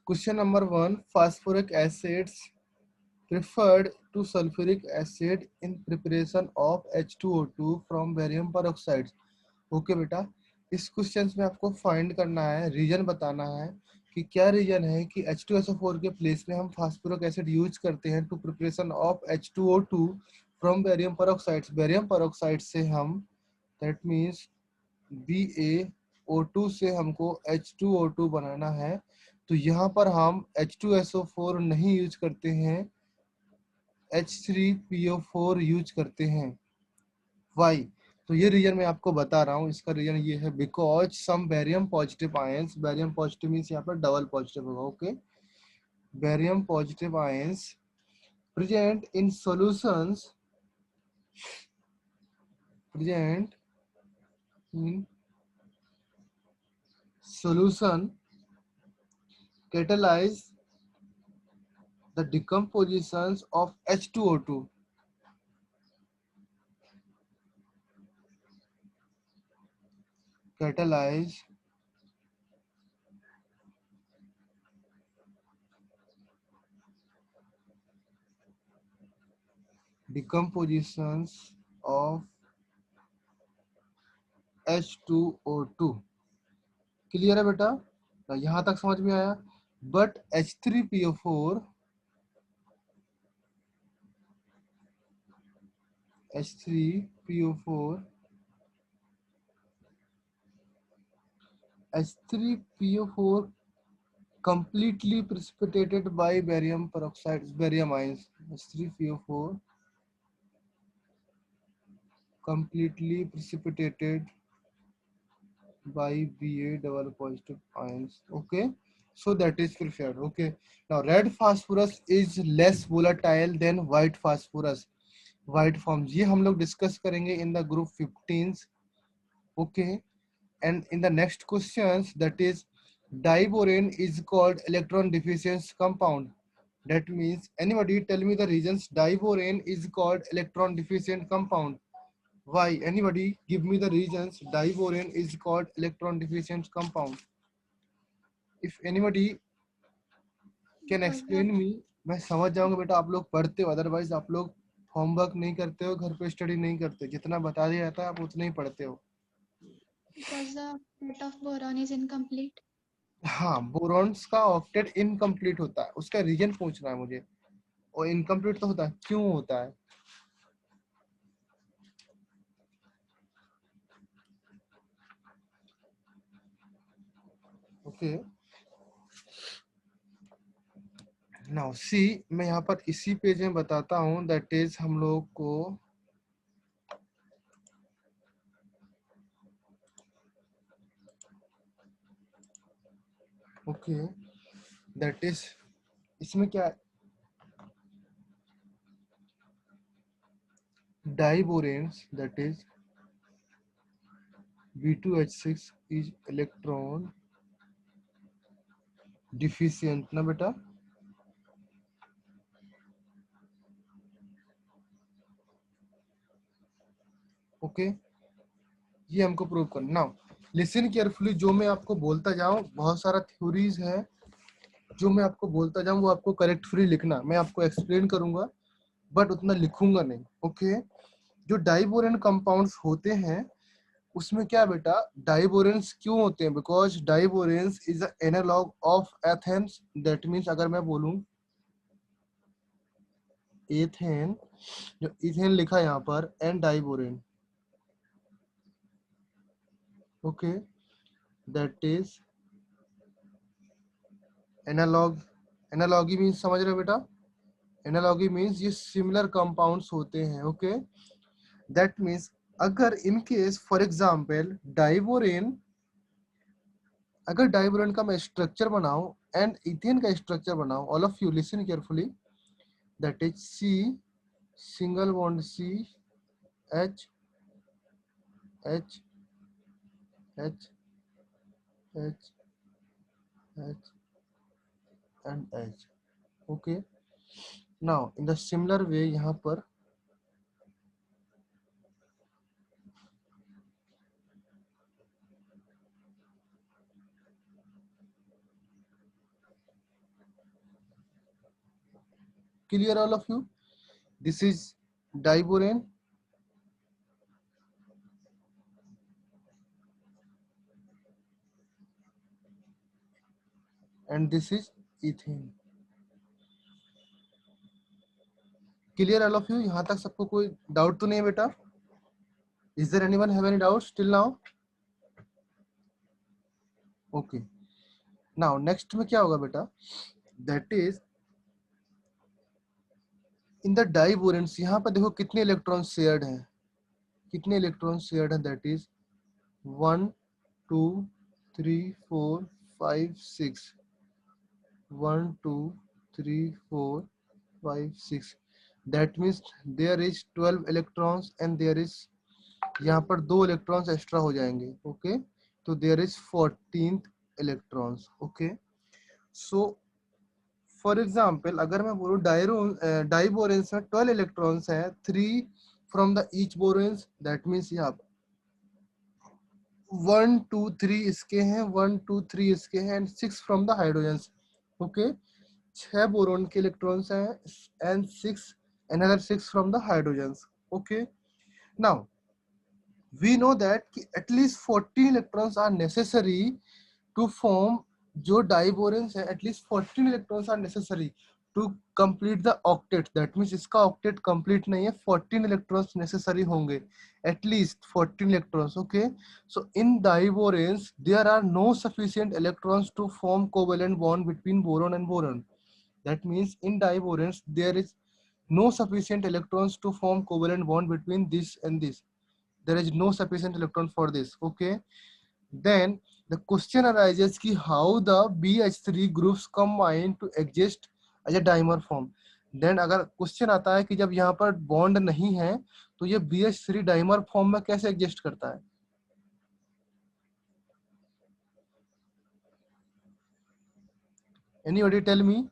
Question number 1, phosphoric acids preferred to sulfuric acid in preparation of H2O2 from barium peroxide. Okay बेटा, इस question में आपको find करना है, रीजन बताना है कि क्या रीजन है कि H2SO4 के प्लेस में हम फास्फोरिक एसिड यूज करते हैं to preparation of H2O2 from barium peroxide. Barium peroxide से हम, दैट मीन्स BaO2 से हमको H2O2 बनाना है, तो यहाँ पर हम H2SO4 नहीं यूज करते हैं, H3PO4 यूज करते हैं। वाई? तो ये रीजन मैं आपको बता रहा हूँ, इसका रीजन ये है because some barium positive ions, barium positive means यहाँ पर डबल पॉजिटिव होगा, okay, barium positive ions present in solutions, present in solution catalyze the decompositions of H2O2. Catalyze decompositions of H2O2. Clear है बेटा? यहाँ तक समझ में आया? But H3PO4 H3PO4 H3PO4 completely precipitated by barium peroxide, barium ions. H3PO4 completely precipitated by Ba double positive ions. Okay, so that is preferred. Okay, now red phosphorus is less volatile than white phosphorus. White forms ये हम लोग discuss करेंगे in the group 15. Okay, and in the next questions, that is diborane is called electron deficient compound. That means anybody tell me the reasons diborane is called electron deficient compound. Why? Anybody give me the reasons diborane is called electron deficient compound. If anybody can explain me, मैं समझ जाऊंगा बेटा आप लोग पढ़ते हो, otherwise आप लोग होमवर्क नहीं करते हो, घर पे स्टडी नहीं करते, जितना बता दिया जाता है आप उतना ही पढ़ते हो। Because the state of boron is incomplete. हाँ, बोरॉन्स का ऑक्टेट इनकम्प्लीट होता है, उसका रीजन पूछना है मुझे, और इनकम्प्लीट तो होता है, क्यों होता है? ओके, नाउ सी, मैं यहाँ पर इसी पेज में बताता हूँ, दैट इज हम लोग को ओके, दैट इज इसमें क्या diboranes, that is B2H6 is electron deficient ना बेटा? ओके, ये हमको प्रूव करना। नाउ लिसन केयरफुली, जो मैं आपको बोलता जाऊं, बहुत सारा थ्योरीज है, जो मैं आपको बोलता जाऊं वो आपको करेक्ट फ्री लिखना, मैं आपको एक्सप्लेन करूंगा बट उतना लिखूंगा नहीं। ओके, जो डाइबोरेन कंपाउंड्स होते हैं उसमें क्या बेटा, डाइबोरेन्स क्यों होते हैं? Because diboranes is a analogue of ethanes. That means अगर मैं बोलूं एथेन, जो इथेन लिखा है यहाँ पर, and diborane, okay, that is analog. Analogy means समझ रहे हो बेटा? एनालॉगी मीन्स ये सिमिलर कंपाउंड्स होते हैं। ओके, दैट मीन्स अगर in case for example diborane, अगर डाइबोरेन का मैं स्ट्रक्चर बनाऊं एंड इथेन का स्ट्रक्चर बनाऊं, all of you listen carefully, that is C single bond C H H H H H and H. Okay, now in the similar way यहाँ पर Clear all of you? This is diborane and this is ethane. Clear all of you? यहाँ तक सबको कोई doubt तो नहीं है बेटा? Is there anyone have any doubts till now? Okay. Now next में क्या होगा बेटा? That is in the diboranes. यहाँ पर देखो कितने इलेक्ट्रॉन शेयर्ड हैं. कितने इलेक्ट्रॉन शेयर्ड हैं? That is 1, 2, 3, 4, 5, 6. 1, 2, 3, 4, 5, 6. That means there is 12 electrons and there is यहाँ पर 2 इलेक्ट्रॉन्स एक्स्ट्रा हो जाएंगे. ओके, तो there is 14th electrons. Okay, so for example अगर मैं बोलूं डाइबोरेंस में 12 इलेक्ट्रॉन्स हैं, 3 from the each boranes, that means यहाँ 1 2 3 इसके हैं, 1 2 3 इसके हैं and 6 from the hydrogens. Okay, 6 boron के इलेक्ट्रॉन्स हैं and 6 another 6 from the hydrogens. Okay, now we know that at least 14 electrons are necessary to form जो डाइबोरेंस है. at least 14 electrons are necessary to complete the octet. that means इसका octet complete नहीं है, 14 electrons necessary होंगे, at least 14 electrons. okay, so in diboranes there are no sufficient electrons to form covalent bond between boron and boron. that means in diboranes there is no sufficient electrons to form covalent bond between this and this. There is no sufficient electron for this. Okay, then the question arises ki how the BH3 groups combine to exist as a dimer form. Then अगर question आता है कि जब यहाँ पर bond नहीं है तो ये BH3 डाइमर फॉर्म में कैसे एग्जिस्ट करता है? Anybody tell me?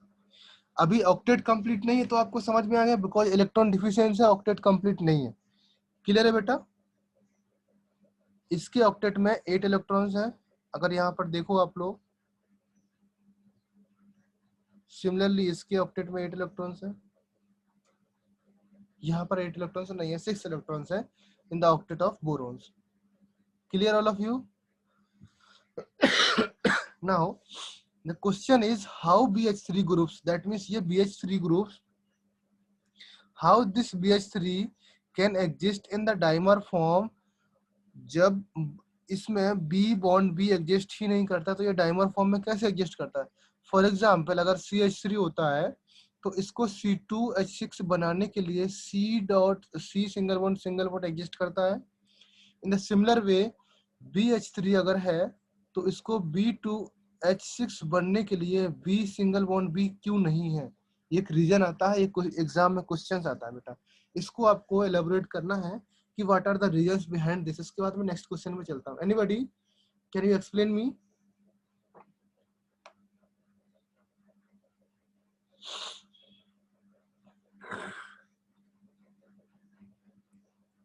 अभी ऑक्टेट कंप्लीट नहीं है तो आपको समझ में आ गया, बिकॉज इलेक्ट्रॉन डिफिशियंसी है, ऑक्टेट कंप्लीट नहीं है. क्लियर है बेटा? इसके ऑक्टेट में 8 इलेक्ट्रॉन्स हैं. अगर यहाँ पर देखो आप लोग, सिमिलरली इसके ऑक्टेट में 8 इलेक्ट्रॉन्स हैं. यहाँ पर 8 इलेक्ट्रॉन्स नहीं है, 6 इलेक्ट्रॉन्स हैं in the octet of बोरॉन्स. Clear all of you? Now the question is how BH3 groups, that means ये BH3 groups, how this BH3 can exist in the dimer form. जब इसमें B bond be exist ही नहीं करता तो ये dimer form में कैसे exist करता है? फॉर एग्जांपल अगर CH3 होता है तो इसको C2H6 बनाने के लिए C सिंगल बॉन्ड एग्जिस्ट करता है. इन द सिमिलर वे BH3 अगर है तो इसको B2H6 बनने के लिए B सिंगल बॉन्ड B क्यों नहीं है? एक रीजन आता है, एक एग्जाम में क्वेश्चन आता है बेटा, इसको आपको एलेबोरेट करना है कि what are the reasons behind this. इसके बाद मैं नेक्स्ट क्वेश्चन में चलता हूं. Anybody can you explain me?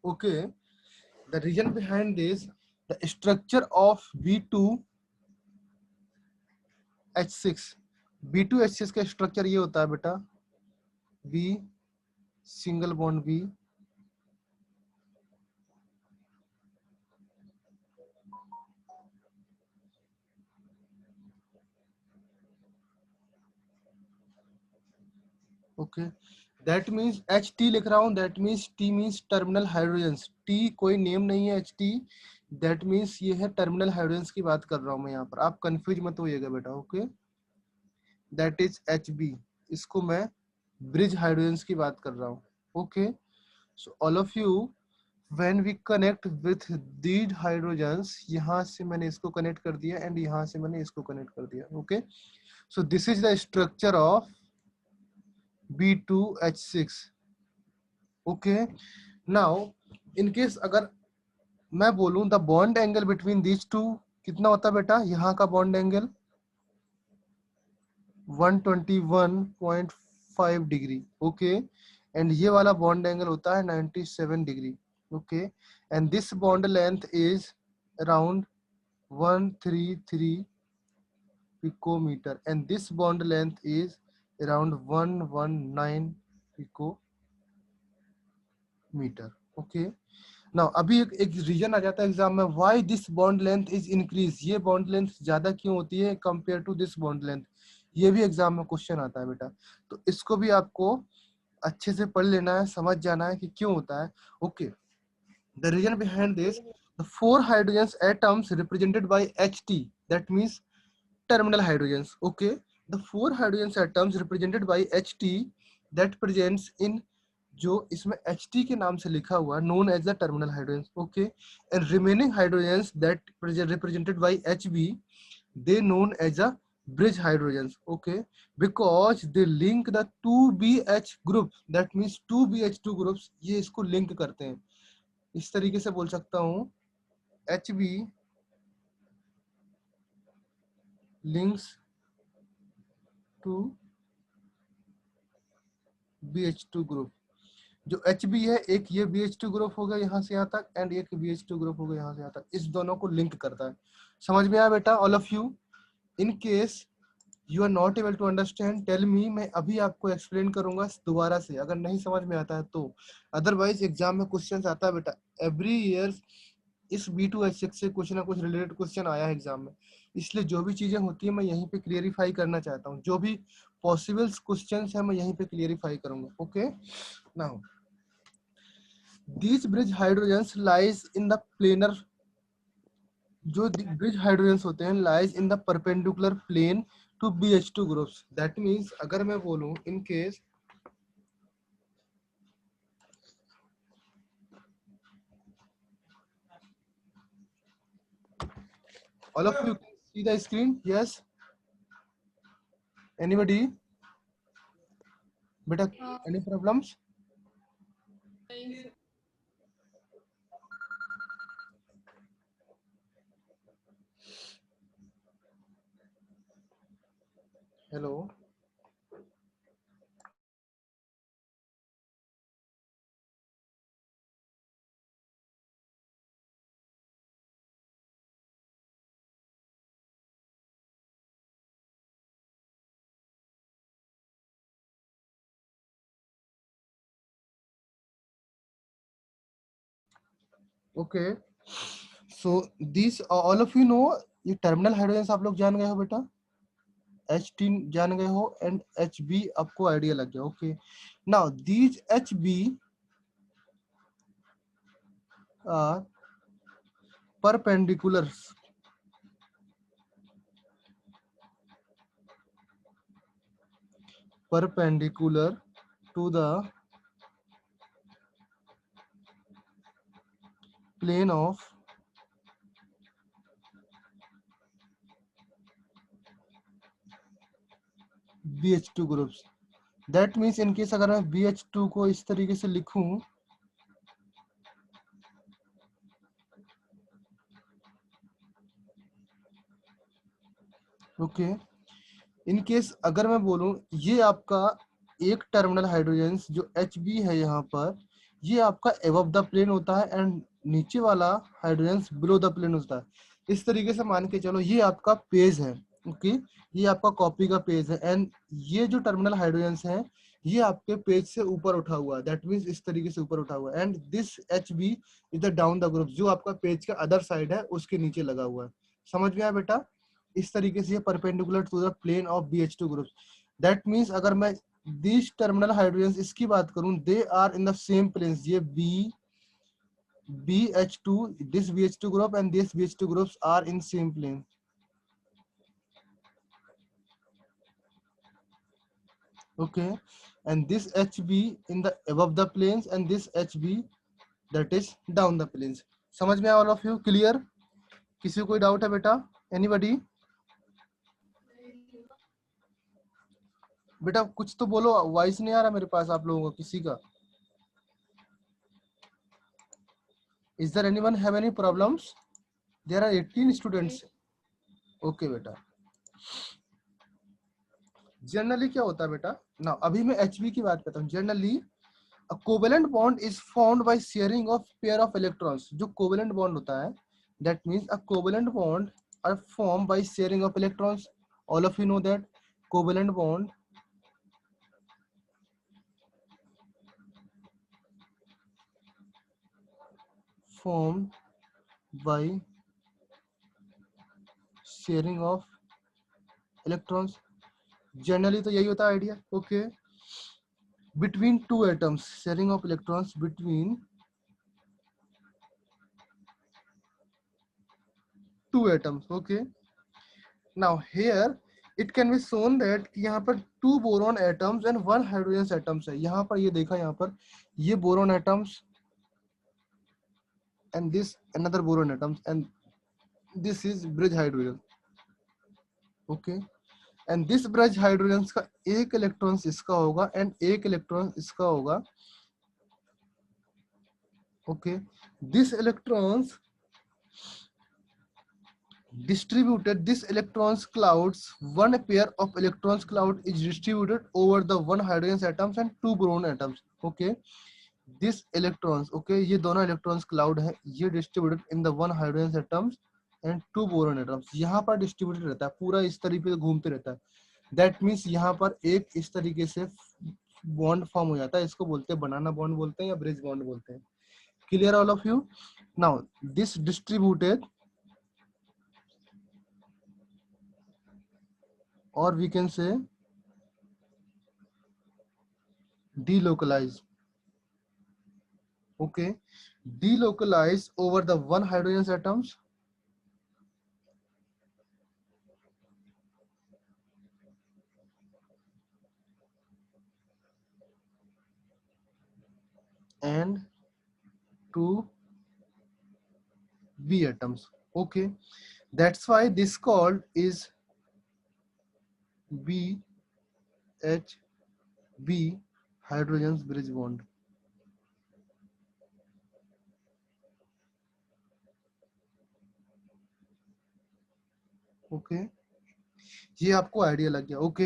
Okay, the reason behind this, the structure of B2H6. B2H6 का स्ट्रक्चर ये होता है बेटा, B single bond B, okay, that means HT लिख रहा हूं, that means T means terminal hydrogens. T कोई नेम नहीं है, HT दैट मीन्स ये है टर्मिनल हाइड्रोजन्स की बात कर रहा हूं मैं यहाँ पर, आप कंफ्यूज मत होइएगा बेटा. ओके, दैट इज HB, इसको मैं ब्रिज हाइड्रोजन्स की बात कर रहा हूँ. Okay, so all of you when we connect with these hydrogens, यहाँ से मैंने इसको कनेक्ट कर दिया एंड यहाँ से मैंने इसको कनेक्ट कर दिया. Okay, so this is the structure of B2H6. Okay, now in case अगर मैं बोलूं the bond angle between these two कितना होता है बेटा? यहाँ का bond angle 121.5 degree. Okay, and ये वाला बॉन्ड एंगल होता है 97 degree. Okay, and this bond length is around 133 picometer and this bond length is around 119 picometer. Okay. Now अभी एक रीजन आ जाता है एग्जाम में, why this bond length is increase, ये बॉन्ड लेंथ ज्यादा क्यों होती है compare to this bond length, ये भी एग्जाम में क्वेश्चन आता है बेटा। तो इसको भी आपको अच्छे से पढ़ लेना है, समझ जाना है कि क्यों होता है। Okay, the reason behind this, द 4 hydrogen atoms represented by HT, that means terminal hydrogens. Okay, the 4 hydrogen atoms represented by HT that presents in, जो इसमें HT के नाम से लिखा हुआ known as the terminal hydrogens. Okay, and remaining hydrogens that represented by HB, they known as a bridge hydrogens. Okay, because they link the 2BH group, that means 2BH2 groups, ये इसको link करते हैं। इस तरीके से बोल सकता हूँ, HB links to BH2 group. जो HB है, एक ये BH2 ग्रुप होगा यहाँ से यहाँ तक, एंड एक BH2 ग्रुप होगा यहाँ से यहाँ तक, इस दोनों को लिंक करता है। समझ में आया बेटा all of you? In case you are not able to understand, tell me, मैं अभी आपको एक्सप्लेन करूंगा दोबारा से, अगर नहीं समझ में आता है तो। अदरवाइज एग्जाम में क्वेश्चन आता है बेटा, एवरी ईयर इस B2H6 से कुछ ना कुछ रिलेटेड क्वेश्चन आया है एग्जाम में, इसलिए जो भी चीजें होती है मैं यहीं पे क्लियरिफाई करना चाहता हूँ, जो भी पॉसिबल क्वेश्चन है मैं यहीं पे क्लियरिफाई करूंगा। Okay, now these bridge hydrogens lies in the planar, जो ब्रिज हाइड्रोजन्स होते हैं lies in the perpendicular plane to BH2 groups, that means अगर मैं बोलूं in case, all of you can see the screen, yes, anybody बेटा, any problems? hello, okay, so these all of you know, ये terminal hydrogens आप लोग जान गए हो बेटा, HT जान गए हो, एंड HB आपको आइडिया लग गया। Okay, now these HB are perpendicular to the plane of BH2 groups. That means in case अगर मैं BH2 को इस तरीके से लिखूं, ओके, इन केस अगर मैं बोलूं ये आपका एक टर्मिनल हाइड्रोजन जो HB है यहाँ पर, ये आपका एबव द प्लेन होता है, एंड नीचे वाला हाइड्रोजन बिलो द प्लेन होता है। इस तरीके से मान के चलो ये आपका पेज है। ओके, ये आपका कॉपी का पेज है, एंड ये जो टर्मिनल हाइड्रोजन है ये आपके पेज से ऊपर उठा हुआ है, दैट मीन्स इस तरीके से ऊपर उठा हुआ है, and this HB is the down the group, जो आपका पेज का अदर साइड है उसके नीचे लगा हुआ है। समझ में आया बेटा? इस तरीके से ये perpendicular to the plane of BH2 groups. That means अगर मैं दिस टर्मिनल हाइड्रोजन्स इसकी बात करूं, they are in the same planes, ये BH2, this BH2 group and this BH2 groups are in same plane. Okay, and this HB in the above the planes and this HB that is down the planes। समझ में all of you clear? किसी को कोई doubt है बेटा? Anybody? बेटा कुछ तो बोलो, वॉइस नहीं आ रहा मेरे पास आप लोगों को किसी का। Is there anyone have any problems? There are 18 students। Okay बेटा, जनरली क्या होता है बेटा ना, अभी मैं HB की बात करता हूँ। Generally a covalent bond is formed by sharing of pair of electrons। जो covalent bond होता है, that means a covalent bond are formed by sharing of electrons। all of you know that covalent bond formed by sharing of electrons. Generally तो यही होता है idea. Okay, between two atoms, sharing of electrons between two atoms. Okay, now here it can be shown that यहाँ पर two boron atoms and one hydrogen atoms है. यहाँ पर ये देखा, यहाँ पर ये boron atoms and this another boron atoms and this is bridge hydrogen. Okay, and this bridge hydrogen का एक इलेक्ट्रॉन इसका होगा and एक इलेक्ट्रॉन इसका होगा. Okay, this electrons distributed, this electrons clouds, one pair of electrons cloud is distributed over the one hydrogen atoms and two boron atoms. Okay, this electrons, okay, ये दोनों electrons cloud है, ये distributed in the one hydrogen atoms and two boron atoms. यहाँ पर distributed रहता है, पूरा इस तरीके से घूमते रहता है. That means यहाँ पर एक इस तरीके से बॉन्ड फॉर्म हो जाता है. इसको बोलते हैं बनाना बॉन्ड बोलते हैं या ब्रिज बॉन्ड बोलते हैं. Clear all of you? Now this distributed, or we can say delocalize. Okay, delocalize over the one hydrogen atoms and two B atoms. Okay, that's why this called is BHB, hydrogen's bridge bond. Okay, ये आपको idea लग गया. Okay,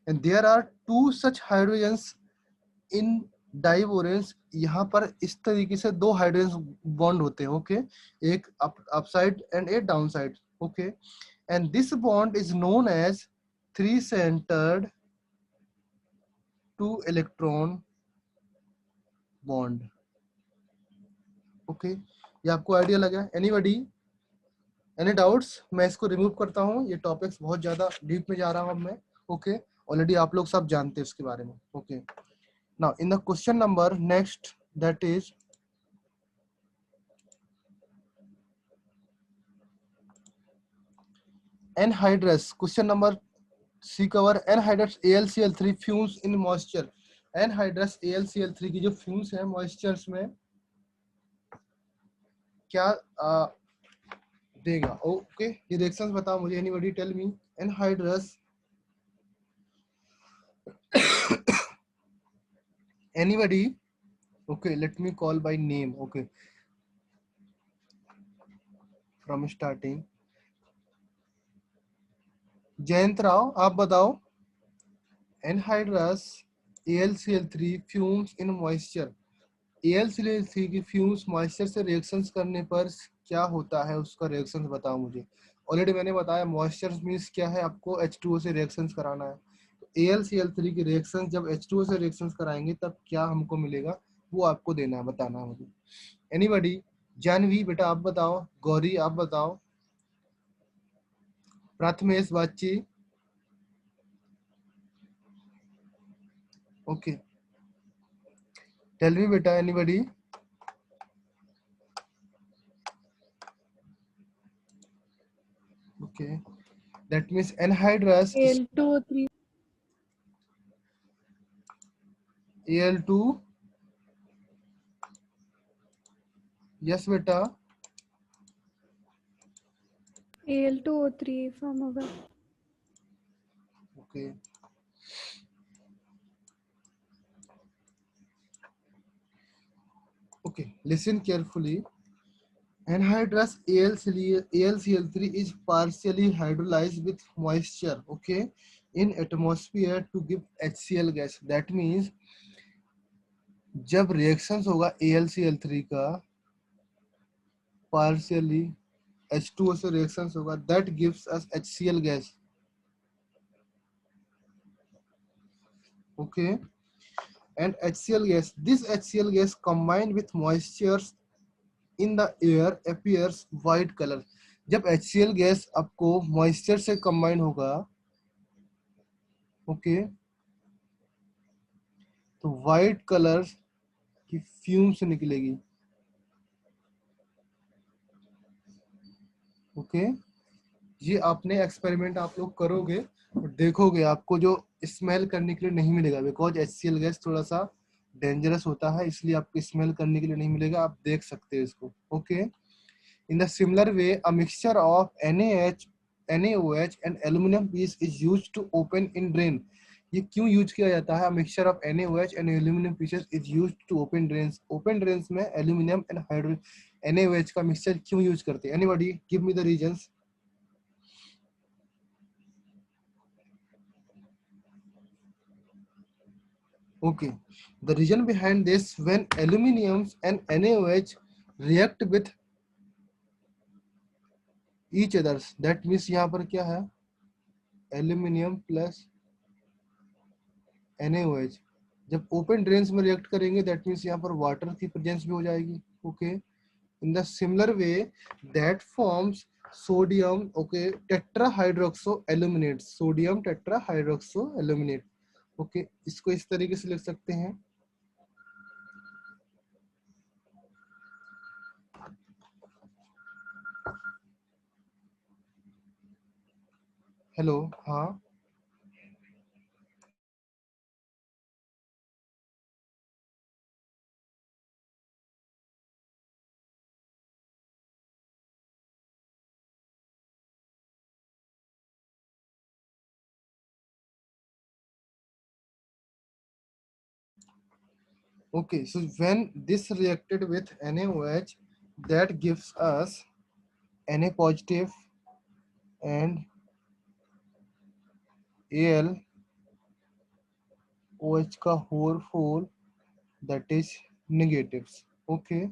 and there are two such hydrogens in diboranes. यहाँ पर इस तरीके से दो हाइड्रोजन बॉन्ड होते हैं. ओके, एक अप साइड एंड एक down side. Okay, and this bond is known as three centred two electron bond. Okay, ये आपको आइडिया लगा? Anybody, any doubts? मैं इसको रिमूव करता हूँ, ये टॉपिक्स बहुत ज्यादा डीप में जा रहा हूँ अब मैं. ओके, ऑलरेडी आप लोग सब जानते हैं इसके बारे में. Okay, now in the question number next, that is anhydrous. Question number C cover anhydrous AlCl3 fumes in moisture. anhydrous AlCl3 की जो fumes है moistures में क्या देगा? ओके, ये रिएक्शंस बताओ मुझे. Anybody tell me. anhydrous, anybody? Okay, let me call by name. Okay, from starting. Jayant Rao, आप बताओ. anhydrous AlCl3 fumes in moisture. AlCl3 की फ्यूम्स मॉइस्चर से रिएक्शंस करने पर क्या होता है, उसका रिएक्शंस बताओ मुझे. ऑलरेडी मैंने बताया मॉइस्चर मींस क्या है, आपको H2O से रिएक्शंस कराना है. AlCl3 की रिएक्शंस जब H2O से रिएक्शंस कराएंगे तब क्या हमको मिलेगा, वो आपको देना है, बताना है मुझे. एनीबॉडी? जानवी बेटा आप बताओ. गौरी आप बताओ. प्रथमेश बाची. ओके, टेल मी बेटा. Anybody? Okay, that means anhydrous Al2O3. Al2. yes beta. Al2O3 form होगा. Okay, okay, listen carefully. Anhydrous AlCl3 is partially hydrolyzed with moisture, okay, in atmosphere to give HCl gas. That means जब reactions होगा AlCl3 का partially H2O से reactions होगा, that gives us HCl gas. Okay, and HCl gas, this HCl gas combined with moisture in the air appears white color. जब HCl gas आपको moisture से combine होगा, okay, तो white colour की fumes निकलेगी, okay. ये आपने एक्सपेरिमेंट आप लोग करोगे और देखोगे आपको जो स्मेल करने के लिए नहीं मिलेगा, बिकॉज HCl गैस थोड़ा सा डेंजरस होता है, इसलिए आपको स्मेल करने के लिए नहीं मिलेगा, आप देख सकते हो इसको, okay. In the similar way a mixture of NaOH and aluminium piece is used to open in drain. ये क्यों यूज किया जाता है? Mixture of NaOH and aluminium pieces is used to open drains. Open drains में aluminium and hydrogen NaOH का mixture क्यों use करते हैं? Anybody give me the reasons. Okay, the reason behind this, when aluminiums and NaOH react with each other, that means यहाँ पर क्या है, aluminium plus NaOH जब open drains में react करेंगे, that means यहाँ पर water की presence भी हो जाएगी, okay. In the similar way, that forms sodium, okay, tetrahydroxoaluminate, sodium tetrahydroxoaluminate, okay. इसको इस तरीके से लिख सकते हैं, हेलो, हाँ, okay. So when this reacted with NaOH, that gives us Na positive and AlOH का whole, that is negatives, okay,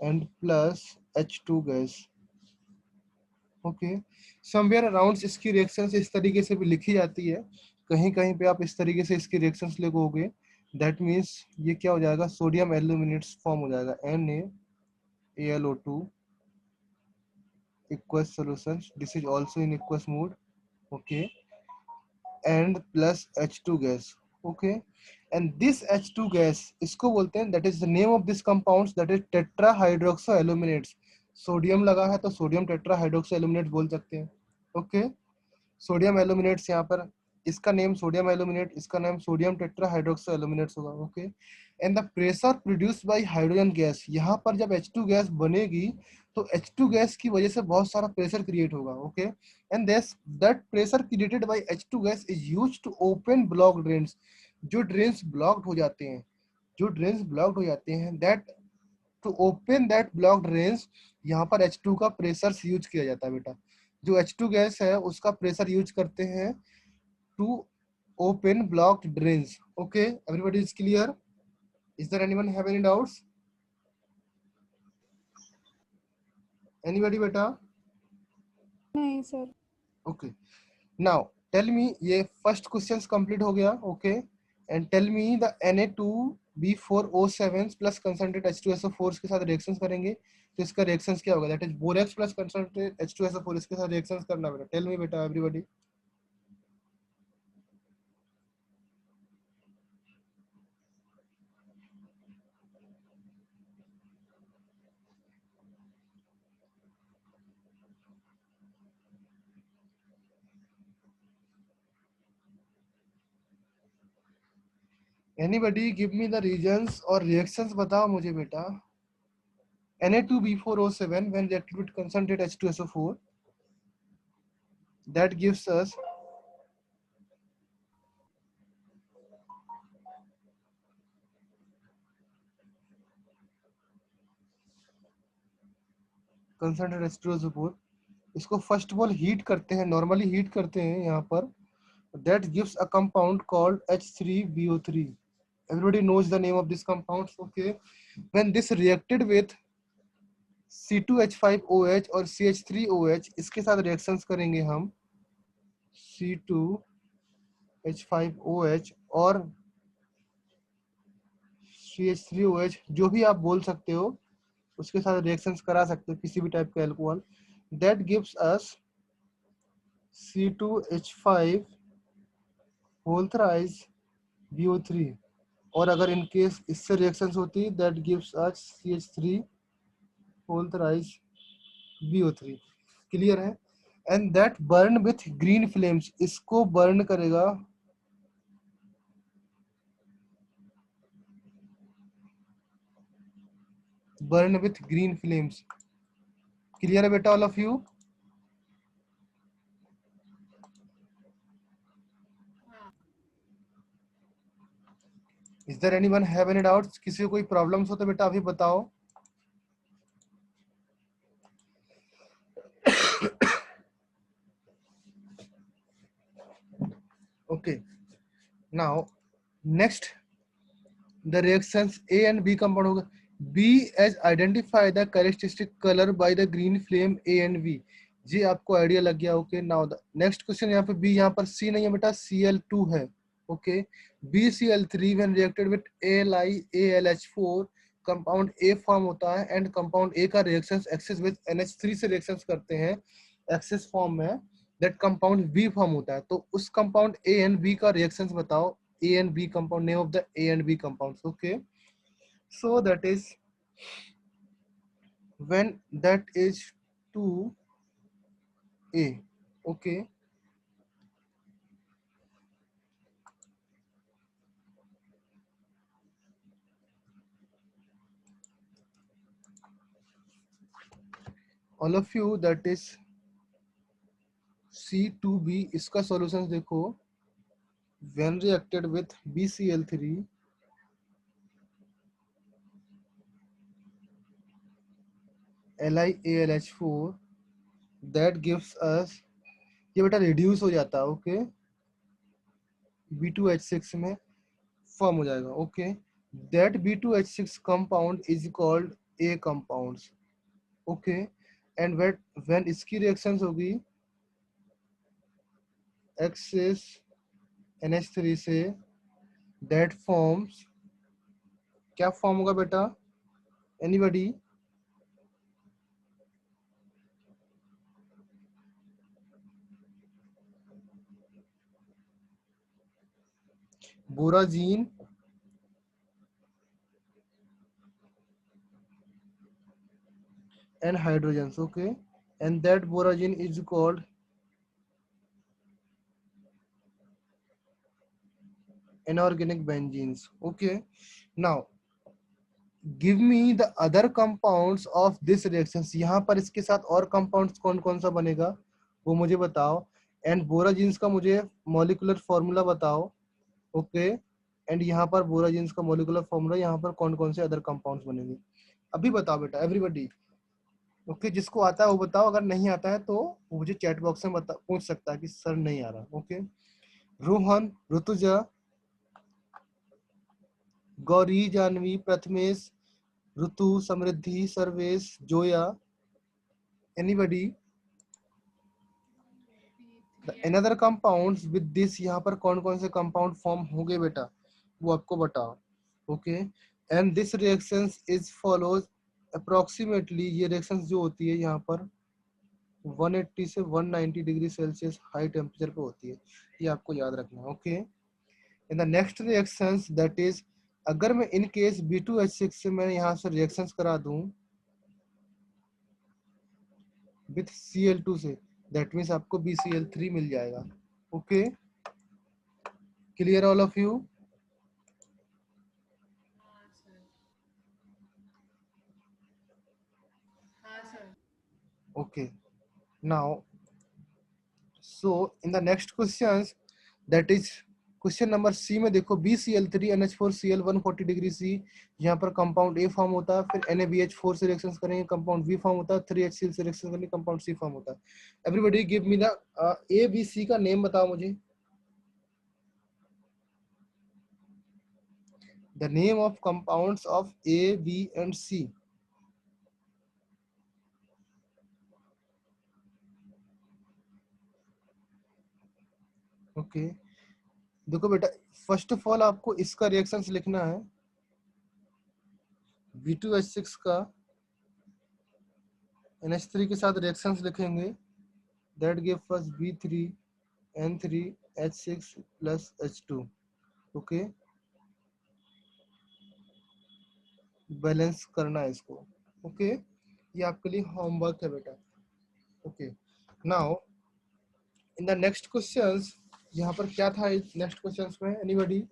and plus H2 gas, okay. Somewhere around इसकी reactions इस तरीके से भी लिखी जाती है, कहीं कहीं पे आप इस तरीके से इसकी reactions लिखोगे, that means ये क्या हो जाएगा, सोडियम एल्यूमिनेट्स फॉर्म हो जाएगा, NaAlO2 aqueous solutions, this is also in aqueous mode, okay, and plus H2 gas, okay. And this H2 gas इसको बोलते हैं, that is the name of this compounds, that is tetrahydroxoaluminates. Sodium लगा है तो sodium टेट्राहाइड्रोक्सोएल्यूमिनेट बोल सकते हैं, okay. Sodium एल्यूमिनेट्स यहाँ पर, इसका नेम सोडियम एल्यूमिनेट, इसका नाम सोडियम टेट्राहाइड्रोक्सोएल्यूमिनेट्स होगा, okay. And the pressure produced by hydrogen gas, यहाँ पर जब H2 गैस बनेगी तो H2 गैस की वजह से बहुत सारा प्रेशर क्रिएट होगा, okay. And that pressure created by H2 gas is used to open block drains. जो ड्रेन्स ब्लॉक्ड हो जाते हैं, जो ड्रेन्स ब्लॉक्ड हो जाते हैं, that to open that block drains, यहाँ पर H2 का प्रेशर यूज किया जाता है बेटा। जो H2 गैस है उसका प्रेशर यूज करते हैं to open blocked drains, okay. Everybody is clear? Is there anyone have any doubts? Anybody beta? नहीं sir. Okay, now tell me, ये first questions complete हो गया, okay. And tell me the Na2B4O7 plus concentrate H2SO4 के साथ reactions करेंगे तो इसका reactions क्या होगा, that is borax plus concentrate H2SO4, इसके साथ reactions करना बेटा। Tell me बेटा everybody. Anybody give me the reasons और reactions बताओ मुझे बेटा। Na2B4O7 when reacted with concentrate H2SO4, that gives us concentrate H2SO4। इसको फर्स्ट ऑफ ऑल हीट करते हैं, नॉर्मली हीट करते हैं यहाँ पर, that gives a compound called H3BO3. Everybody knows the name of this compound, okay. When this reacted with C2H5OH और CH3OH, इसके साथ रिएक्शंस करेंगे हम C2H5OH और CH3OH, जो भी आप बोल सकते हो, उसके साथ रिएक्शंस करा सकते हो किसी भी टाइप का alcohol, that gives us C2H5 whole thrice BO3। और अगर इन केस इससे रिएक्शंस होती that gives us CH3 whole thrice BO3। Clear है? And that burn with green flames, इसको बर्न करेगा burn with green flames. Clear है बेटा all of you? Is there anyone have any doubts? किसी को कोई प्रॉब्लम्स हो तो बेटा अभी बताओ। Okay, now next the reactions A and B compound होगा। B as identify the characteristic color by the green flame A and B। जी आपको आइडिया लग गया। Okay, now the next question, यहाँ पे B, यहाँ पर C नहीं है बेटा, Cl2 है। Okay, BCl3 when reacted with AlIAlH4 compound A form होता है एंड कंपाउंड A का रिएक्शंस एक्सेस विद NH3 से रिएक्शंस करते हैं एक्सेस फॉर्म में, दैट कंपाउंड B फॉर्म होता है। तो उस कंपाउंड A एंड B का रिएक्शंस बताओ। A and B compound, name of the A and B compounds. Okay, so that is when that is 2A. Okay, all of you, that is C2B। इसका solutions देखो, when reacted with BCl3 LiAlH4 that gives us, ये बेटा reduce हो जाता है। Okay, B2H6 में form हो जाएगा। Okay, that B2H6 compound is called A compounds। Okay, and when इसकी रिएक्शंस होगी एक्सेस NH3 से, that forms, क्या फॉर्म होगा बेटा? Anybody? बोराजीन and hydrogens। okay, and that borazine is called inorganic benzenes। okay, now give me the other compounds of this reactions। यहाँ पर इसके साथ और कंपाउंड्स कौन कौन सा बनेगा वो मुझे बताओ, एंड बोराजीन्स का मुझे मॉलिक्यूलर फॉर्मूला बताओ। ओके, एंड यहाँ पर बोराजीन्स का मॉलिक्यूलर फॉर्मूला, यहाँ पर कौन कौन से अदर कंपाउंड्स बनेंगे अभी बताओ बेटा एवरीबॉडी। ओके, जिसको आता है वो बताओ, अगर नहीं आता है तो वो मुझे चैट बॉक्स में बता पूछ सकता है कि सर नहीं आ रहा। Okay, Rohan, Rutuja, Gauri, Janvi, Prathamesh, Ritu, Samriddhi, Sarvesh, Zoya, anybody? Another compounds with this, यहाँ पर कौन कौन से कंपाउंड फॉर्म होंगे बेटा वो आपको बताओ। Okay, and this reactions is follows approximately, ये रिएक्शंस जो होती है यहाँ पर 180 से 190 डिग्री सेल्सियस हाई टेम्परेचर पे होती है, ये आपको याद रखना है। Okay, in the next reactions that is, अगर मैं इन केस B2H6 से मैं यहाँ से रिएक्शंस करा दूं विथ Cl2 से, दैट मीन्स आपको BCl3 मिल जाएगा। Okay, clear all of you? Okay, now so in the next questions, that is question number C में देखो, BCl3 NH4Cl 140 डिग्री C, यहाँ पर कंपाउंड A फॉर्म होता है, फिर NaBH4 से रिएक्शंस करेंगे कंपाउंड B फॉर्म होता है, 3HCl से रिएक्शन करेंगे कंपाउंड C फॉर्म होता है। Everybody give me the A B C का नेम बताओ मुझे, the name of compounds of A B and C। Okay, देखो बेटा फर्स्ट ऑफ ऑल आपको इसका रिएक्शंस लिखना है, B2H6 का NH3 के साथ रिएक्शंस लिखेंगे, that gives us B3N3H6 plus H2. Okay, balance करना है इसको। ओके, ये आपके लिए होमवर्क है बेटा। Okay, now in the next questions, यहाँ पर क्या था नेक्स्ट क्वेश्चंस में, anybody?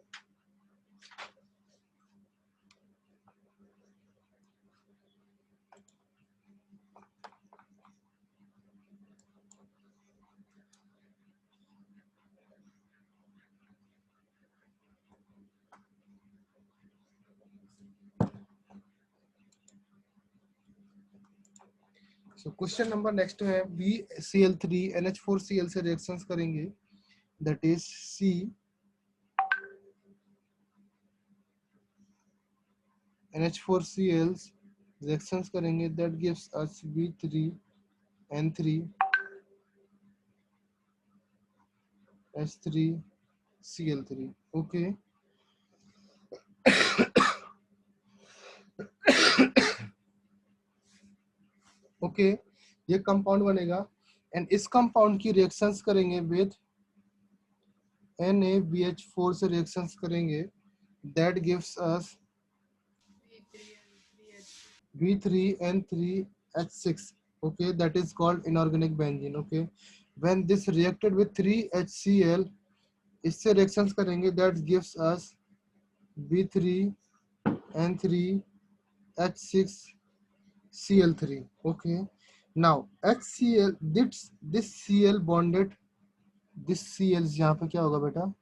So question number next है, BCl3 NH4Cl से रिएक्शंस करेंगे, that is C NH4Cl reactions करेंगे, that gives us B3N3H3Cl3। Okay, okay, ये कंपाउंड बनेगा एंड इस कंपाउंड की रिएक्शंस करेंगे विद NaBH4 से रिएक्शंस करेंगे, that gives us B3N3H6। okay, that is called inorganic benzene। okay, when this reacted with 3HCl, इससे reactions करेंगे, that gives us B3N3H6Cl3। okay, now HCl, this Cl bonded, this Cl यहाँ पे क्या होगा बेटा,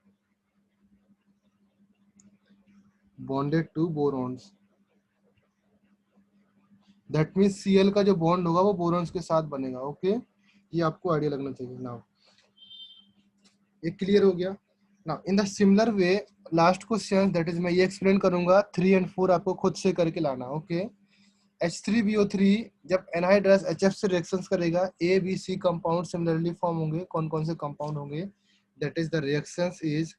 bonded to borons। That means Cl का जो bond होगा वो बोरॉन्स के साथ बनेगा। ओके, ये आपको आइडिया लगना चाहिए। नाउ ये क्लियर हो गया। Now in the similar way last question, that is मैं ये एक्सप्लेन करूंगा, 3 और 4 आपको खुद से करके लाना। ओके, H3BO3 जब एनहाइड्रस HF से रिएक्शंस करेगा, ABC कंपाउंड सिमिलरली फॉर्म होंगे। कौन कौन से कंपाउंड होंगे? That is the reactions is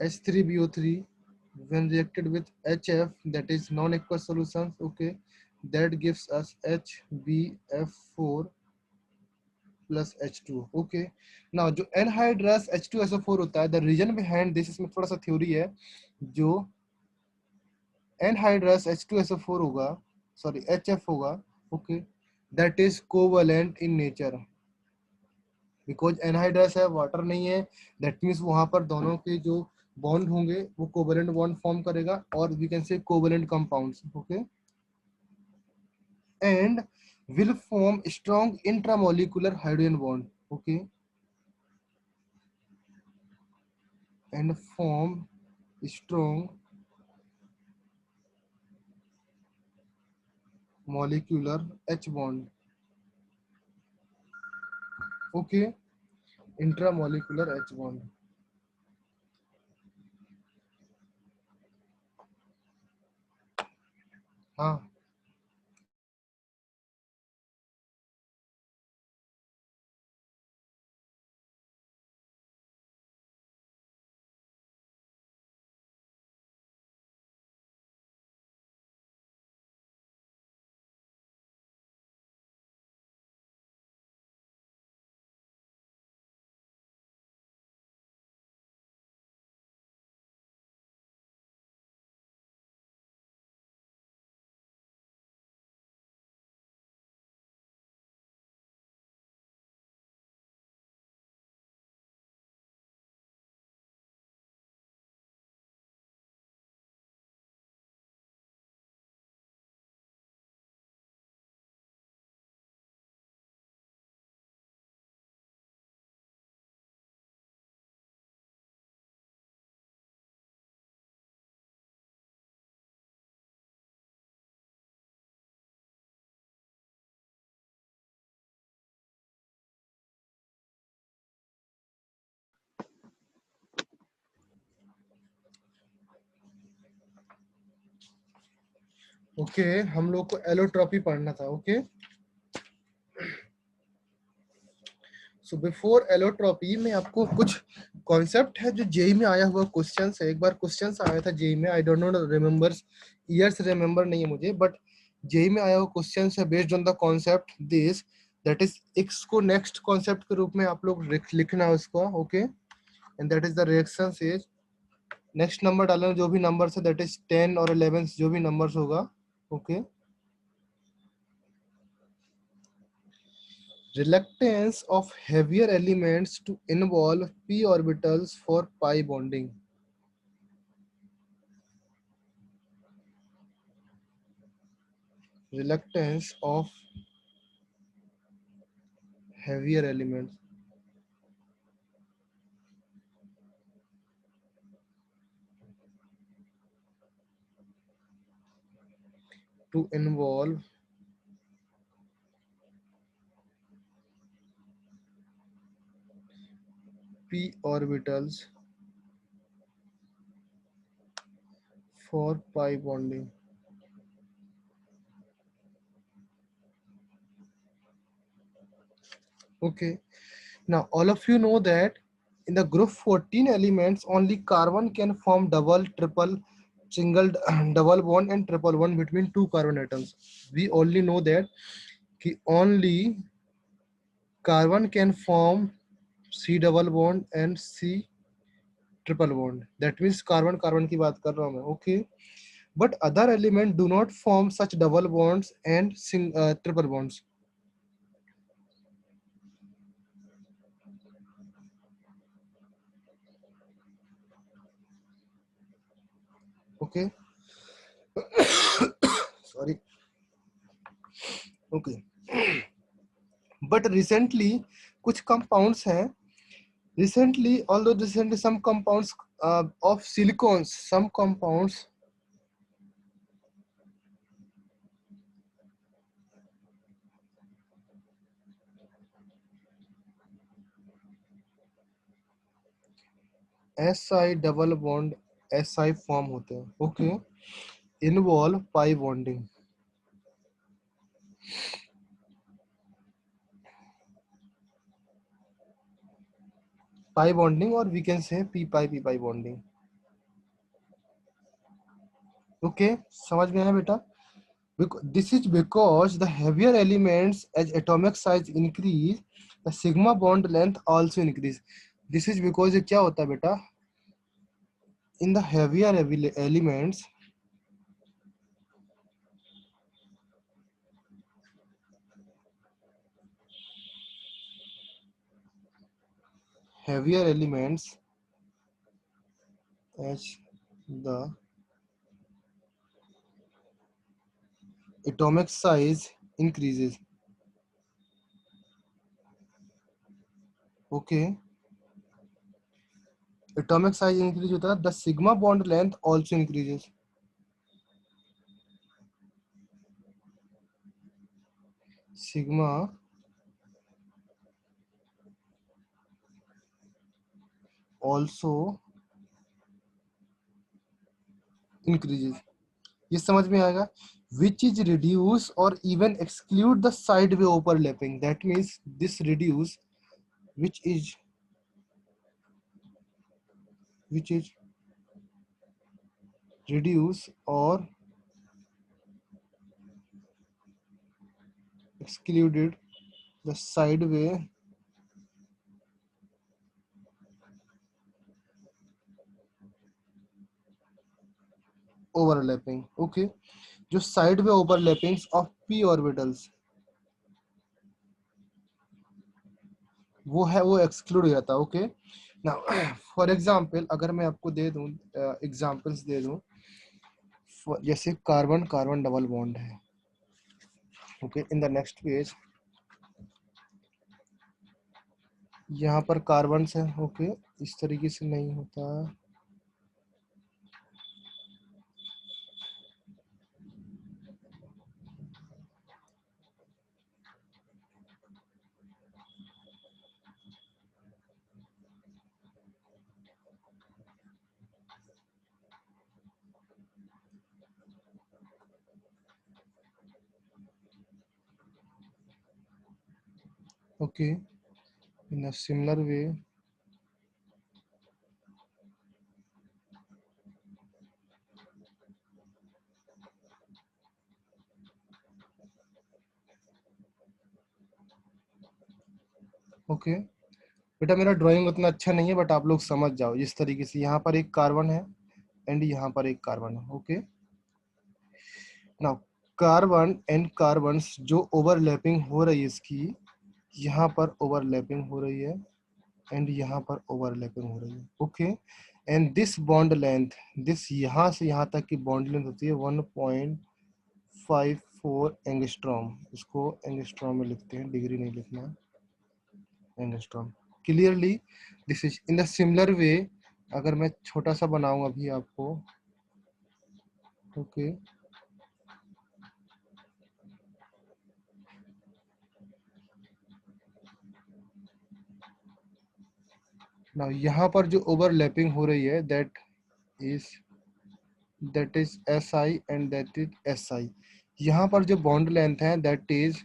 H3BO3 when reacted with HF, that is non-aqueous solutions, okay, that gives us HbF4 plus H2। okay, now जो anhydrous H2SO4 होता है, the reason behind this, इसमें थोड़ा सा थ्योरी है। जो anhydrous H2SO4 होगा, sorry HF होगा, okay, that is covalent in nature, because anhydrous है, वाटर नहीं है, दैट मीन्स वहां पर दोनों के जो बॉन्ड होंगे वो कोवेलेंट बॉन्ड फॉर्म करेगा, और we can say covalent compounds. Okay, and will form strong intramolecular hydrogen bond. Okay, and form strong molecular H bond. Okay, intramolecular H bond. हाँ, ओके, हम लोग को एलोट्रॉपी पढ़ना था। ओके, सो बिफोर एलोट्रॉपी में आपको कुछ कॉन्सेप्ट है जो जेई में आया हुआ क्वेश्चन है। एक बार क्वेश्चन आया था जेई में, I don't know remember, years remember नहीं है मुझे, बट जेई में आया हुआ क्वेश्चन है based on the concept this, that is इसको नेक्स्ट कॉन्सेप्ट के रूप में आप लोग लिखना है उसको, okay. And that is the reaction is, next number डालना, जो भी नंबर है दैट इज 10 और 11 जो भी नंबर्स होगा, okay. Reluctance of heavier elements to involve p orbitals for pi bonding. Reluctance of heavier elements to involve p orbitals for pi bonding. Okay. Now all of you know that in the group 14 elements, only carbon can form double, triple, single, double bond and triple bond between two carbon atoms. We only know that कि only carbon can form C double bond and C triple bond. That means carbon carbon की बात कर रहा हूँ मैं, okay. But other elements do not form such double bonds and triple bonds. Okay. Sorry. Okay. But recently कुछ compounds हैं. Recently, although recently some compounds of silicones, some compounds Si double bond Si form होते हैं, okay, involve pi bonding. Pi bonding, or we can say p pi bonding. Okay, समझ में आया बेटा? This is because the heavier elements, as atomic size increase, the sigma bond length also increase. This is because ये क्या होता है बेटा? In the heavier elements, as the atomic size increases, okay, atomic size increase होता है, the sigma bond length also increases. Sigma also increases. ये समझ में आएगा? Which is reduce or even exclude the sideway overlapping. That means this reduce, which is reduce or excluded the sideway overlapping, okay. जो sideway overlappings of p orbitals वो है, वो exclude हो जाता है, okay. Now for example, अगर मैं आपको दे दूं examples दे दूं, जैसे कार्बन कार्बन डबल बॉन्ड है, okay, in the next page यहाँ पर कार्बन है, okay, इस तरीके से नहीं होता, okay. in a similar way, okay बेटा मेरा ड्राइंग उतना अच्छा नहीं है बट आप लोग समझ जाओ इस तरीके से, यहाँ पर एक कार्बन है एंड यहाँ पर एक कार्बन है, okay. Now carbon and carbons जो ओवरलैपिंग हो रही है इसकी, यहाँ पर ओवरलैपिंग हो रही है एंड यहाँ पर ओवरलैपिंग हो रही है, okay. And this bond length, this यहाँ से यहाँ तक की बॉन्ड लेंथ होती है 1.54 एंगस्ट्रॉम। इसको एंगस्ट्रॉम में लिखते हैं, डिग्री नहीं लिखना है, angstrom. Clearly this is in the similar वे। अगर मैं छोटा सा बनाऊं अभी आपको, ओके नाउ यहाँ पर जो ओवरलैपिंग हो रही है is that is S I and that is S I. यहाँ पर जो बॉन्ड लेंथ है that is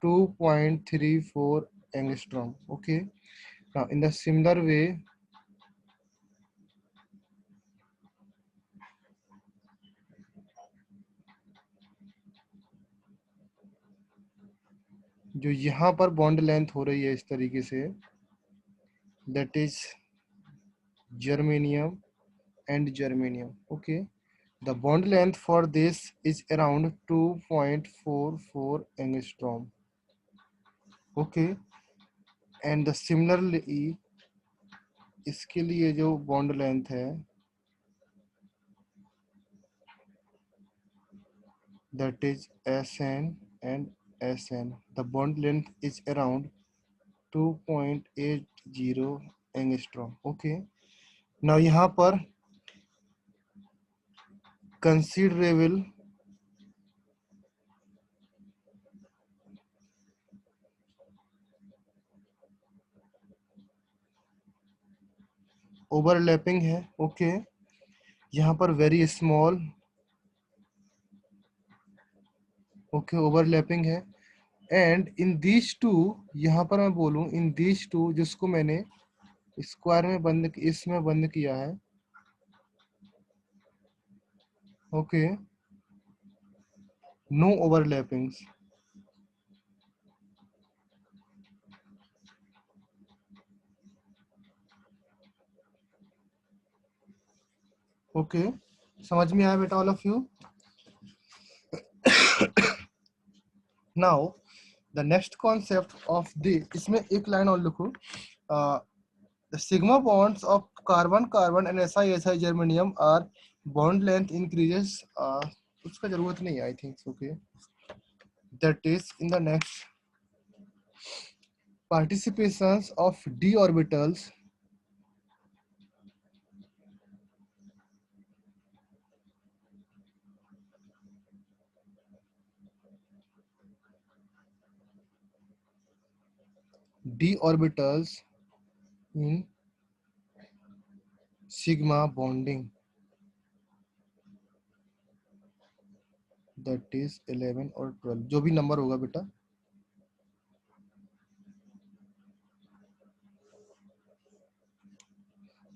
2.34 angstrom, okay. Now in the similar वे, जो यहाँ पर बॉन्ड लेंथ हो रही है इस तरीके से, that is germanium and germanium, okay. The bond length for this is around 2.44 angstrom, okay. And the similarly इसके लिए जो bond length है that is SN and SN, the bond length is around 2.80 angstrom, okay. Now यहाँ पर considerable overlapping है, okay. यहाँ पर very small, okay, overlapping है। एंड इन दीज टू, यहाँ पर मैं बोलूँ इन दीज टू, जिसको मैंने स्क्वायर में बंद, इसमें बंद किया है, ओके, नो ओवरलैपिंग्स, ओके। समझ में आया बेटा all of you? Now the next concept of the, इसमें एक लाइन और लिखो, the sigma bonds of carbon carbon and si germanium are bond length increases, उसका जरूरत नहीं है I think, okay. that is in the next participations of d orbitals in sigma bonding, that is 11 और 12, जो भी number होगा बेटा।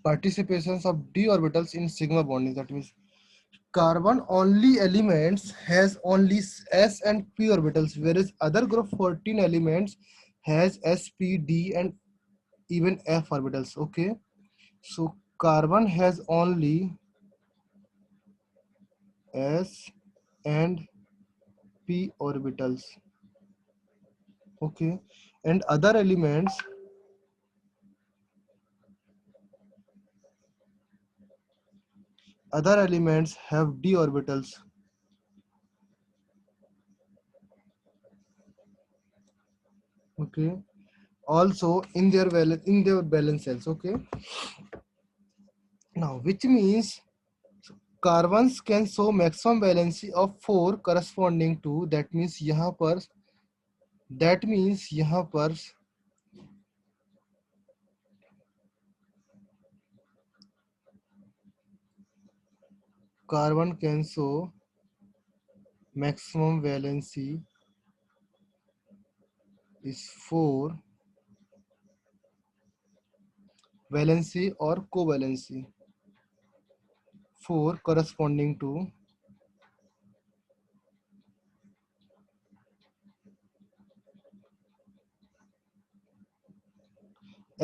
Participations of d orbitals in sigma bonding, that means carbon only elements has only s and p orbitals, whereas other group 14 elements has s, p, d and even f orbitals, okay. So carbon has only s and p orbitals, okay. And other elements have d orbitals, okay, also in their valence cells, okay. Now which means carbons can show maximum valency of 4 corresponding to, that means यहाँ पर carbon can show maximum valency is 4 valency और covalency. 4 corresponding to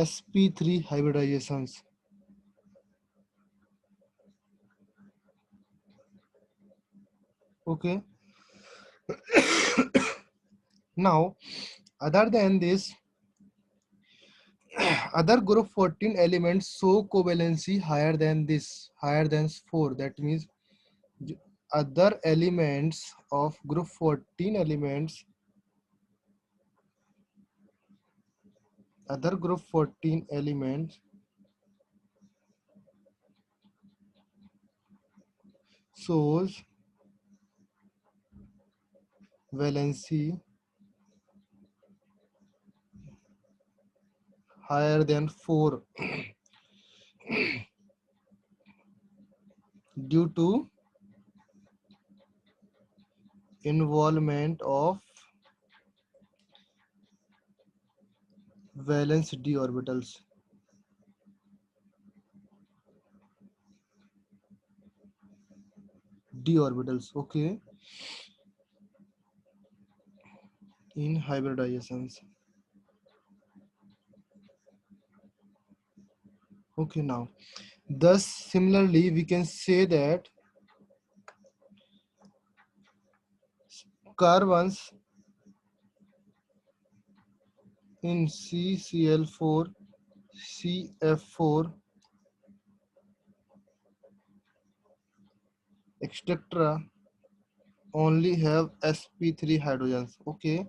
sp3 hybridizations. Okay. Now, other than this, other group 14 elements show covalency higher than this, higher than 4. That means other elements of group 14 elements, other group 14 elements shows valency higher than 4 due to involvement of valence d orbitals. D orbitals, okay, in hybridizations. Okay, now, thus similarly, we can say that carbons in CCl4, CF4, etc. only have sp3 hydrogens, okay,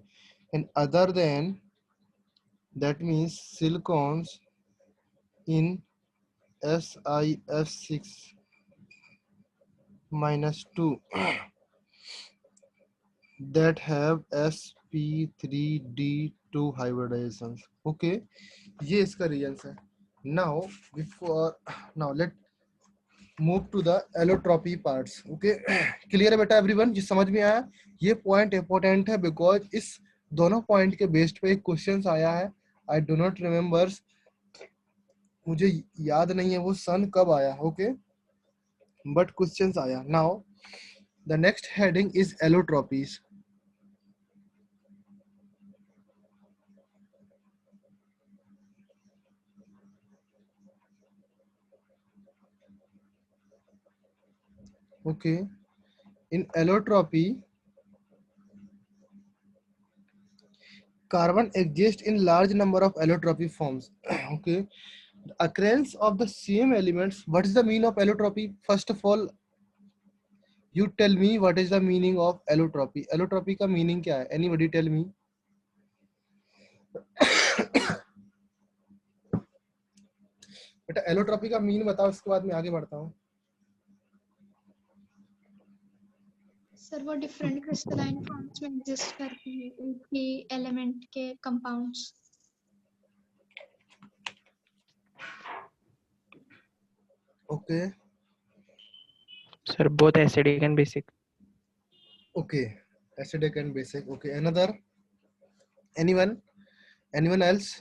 and other than that means silicons in SiF6 minus 2 that have sp3d2 hybridizations, okay, ये इसका reasons है. Now before, now let move to the allotropy parts, okay. Clear है बेटा everyone, जिस समझ में आया. ये point important है because इस दोनों point के based पे एक questions आया है. I do not remember, मुझे याद नहीं है वो सन कब आया, okay, but questions आया. Now the next heading is allotropies. Okay, in allotropy, carbon exists in large number of allotropy forms. Okay, the occurrence of the same elements. What is the meaning of allotropy? First of all, you tell me what is the meaning of allotropy. Allotropy का meaning क्या है? Anybody tell me? बेटा allotropy का meaning बताओ, उसके बाद मैं आगे बढ़ता हूँ. सर वो डिफरेंट क्रिस्टलाइन फॉर्म्स में एग्जिस्ट करती है एक ही एलिमेंट के compounds. Okay. Sir, both acidic and basic. Okay, acidic and basic. Okay, another. Anyone? Anyone else?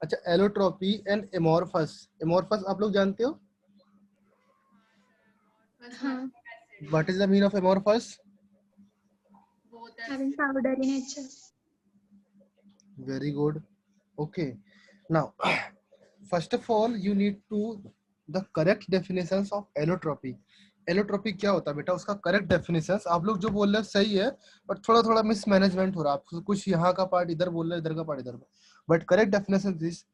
अच्छा, एलोट्रोपी एंड एमोर्फस. एमोर्फस आप लोग जानते हो? हाँ. What is the meaning of amorphous? Having powdery nature. Very good. Okay. Now, first of all, you need to the correct definitions of allotropy. Allotropy क्या होता है बेटा? उसका correct definitions आप लोग जो बोल रहे हो सही है, but थोड़ा थोड़ा mismanagement हो रहा है. आप कुछ यहाँ का part इधर बोल रहे हो, इधर का part इधर. But correct definition is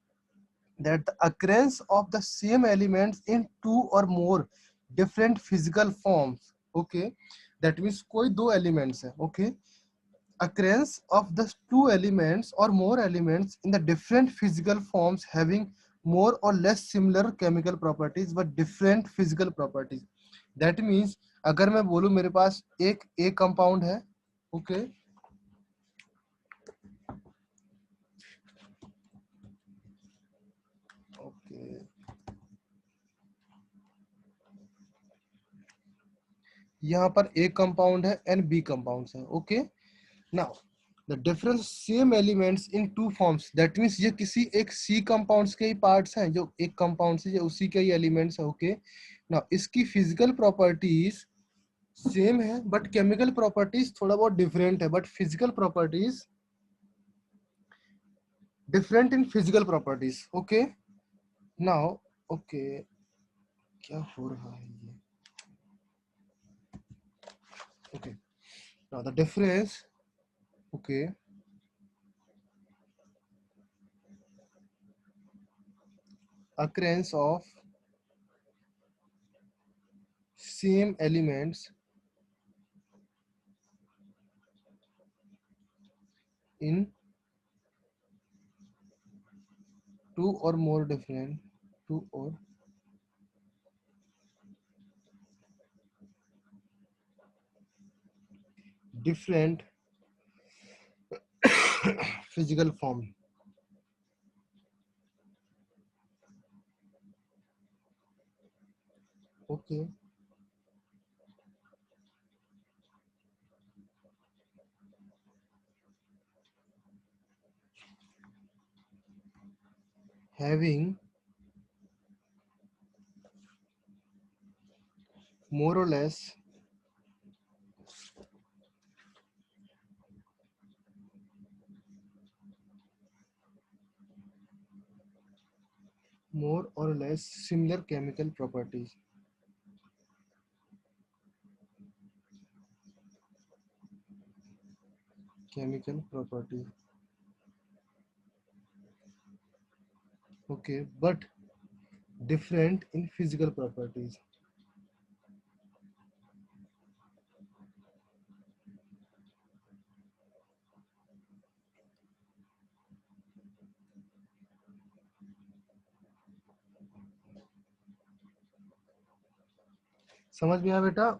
that the occurrence of the same elements in two or more different physical forms. Okay, that means कोई दो elements है. Okay, occurrence of the two elements or more elements in the different physical forms having more or less similar chemical properties but different physical properties. That means अगर मैं बोलूं मेरे पास एक A compound है, okay, यहाँ पर A compound है and B compound है. Okay, now the difference same elements in two forms, that means ये किसी एक सी कंपाउंड्स के ही पार्ट्स हैं, जो एक कंपाउंड से उसी के ही एलिमेंट्स है। ओके, ना इसकी फिजिकल प्रॉपर्टीज सेम है बट केमिकल प्रॉपर्टीज थोड़ा बहुत डिफरेंट है, but physical properties different in physical properties. Okay, now okay, क्या हो रहा है ये? Okay, now the difference, okay, occurrence of same elements in two or more different physical form. Okay, having more or less similar chemical properties. Okay, but different in physical properties. समझ में आया बेटा?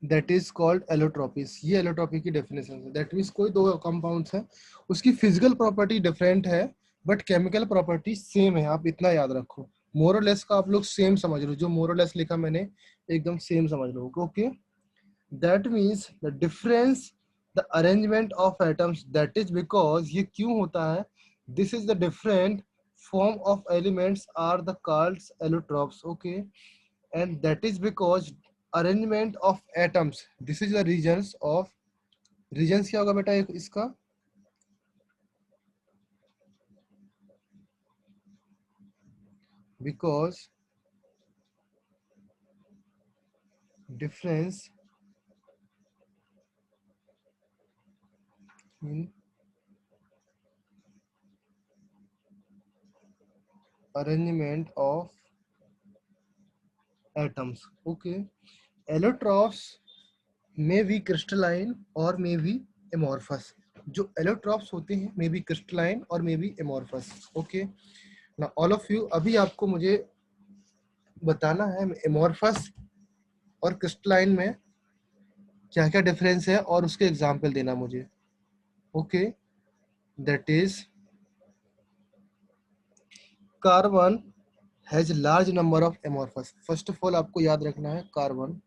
That is called allotropes. ये allotropy की definition है। That means कोई दो compounds है, उसकी फिजिकल प्रॉपर्टी डिफरेंट है बट केमिकल प्रॉपर्टी सेम है। आप इतना याद रखो, मोरलेस का आप लोग सेम समझ लो, जो मोरलेस लिखा मैंने एकदम सेम समझ लो। Okay, that means the difference the arrangement of atoms, that is because ये क्यों होता है, this is the different form of elements are the called allotropes. Okay, and that is because arrangement of atoms, this is the regions of, regions क्या होगा बेटा एक इसका, because difference in arrangement of atoms. Okay, allotropes may be crystalline or may be amorphous. जो allotropes होते हैं may be crystalline और may be amorphous. Okay, now all of you, अभी आपको मुझे बताना है amorphous और crystalline में क्या क्या डिफरेंस है और उसके एग्जाम्पल देना मुझे। Okay, that is carbon has large number of amorphous. First of all आपको याद रखना है carbon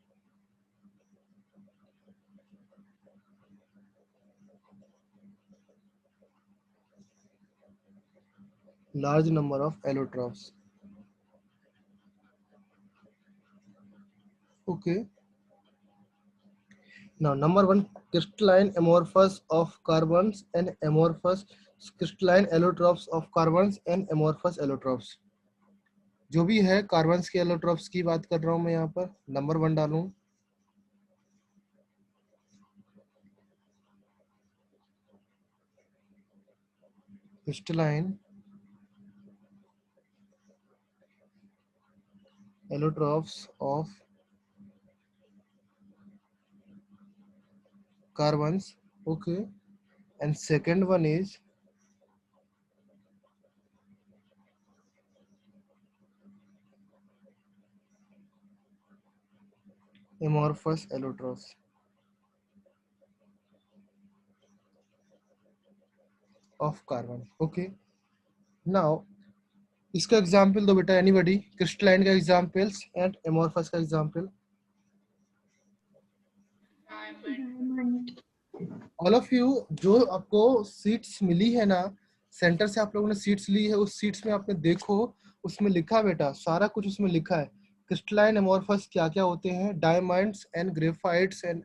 large number of allotropes. Okay, now number one, crystalline amorphous of carbons and amorphous crystalline allotropes of carbons and amorphous allotropes। जो भी है carbons के allotropes की बात कर रहा हूं मैं यहाँ पर। नंबर वन डालूं crystalline allotropes of carbons. Okay, and second one is amorphous allotropes of carbon. Okay, now इसका एग्जाम्पल दो बेटा, एनीबॉडी, क्रिस्टलाइन का एग्जाम्पल्स एंड एमोर्फस का example. Diamond. All of you, जो आपको सीट्स मिली है ना, सेंटर से आप लोगों ने सीट्स ली है, उस सीट्स में आपने देखो, उसमें लिखा है बेटा, सारा कुछ उसमें लिखा है। क्रिस्टलाइन एमोर्फस क्या क्या होते हैं, diamonds and graphites and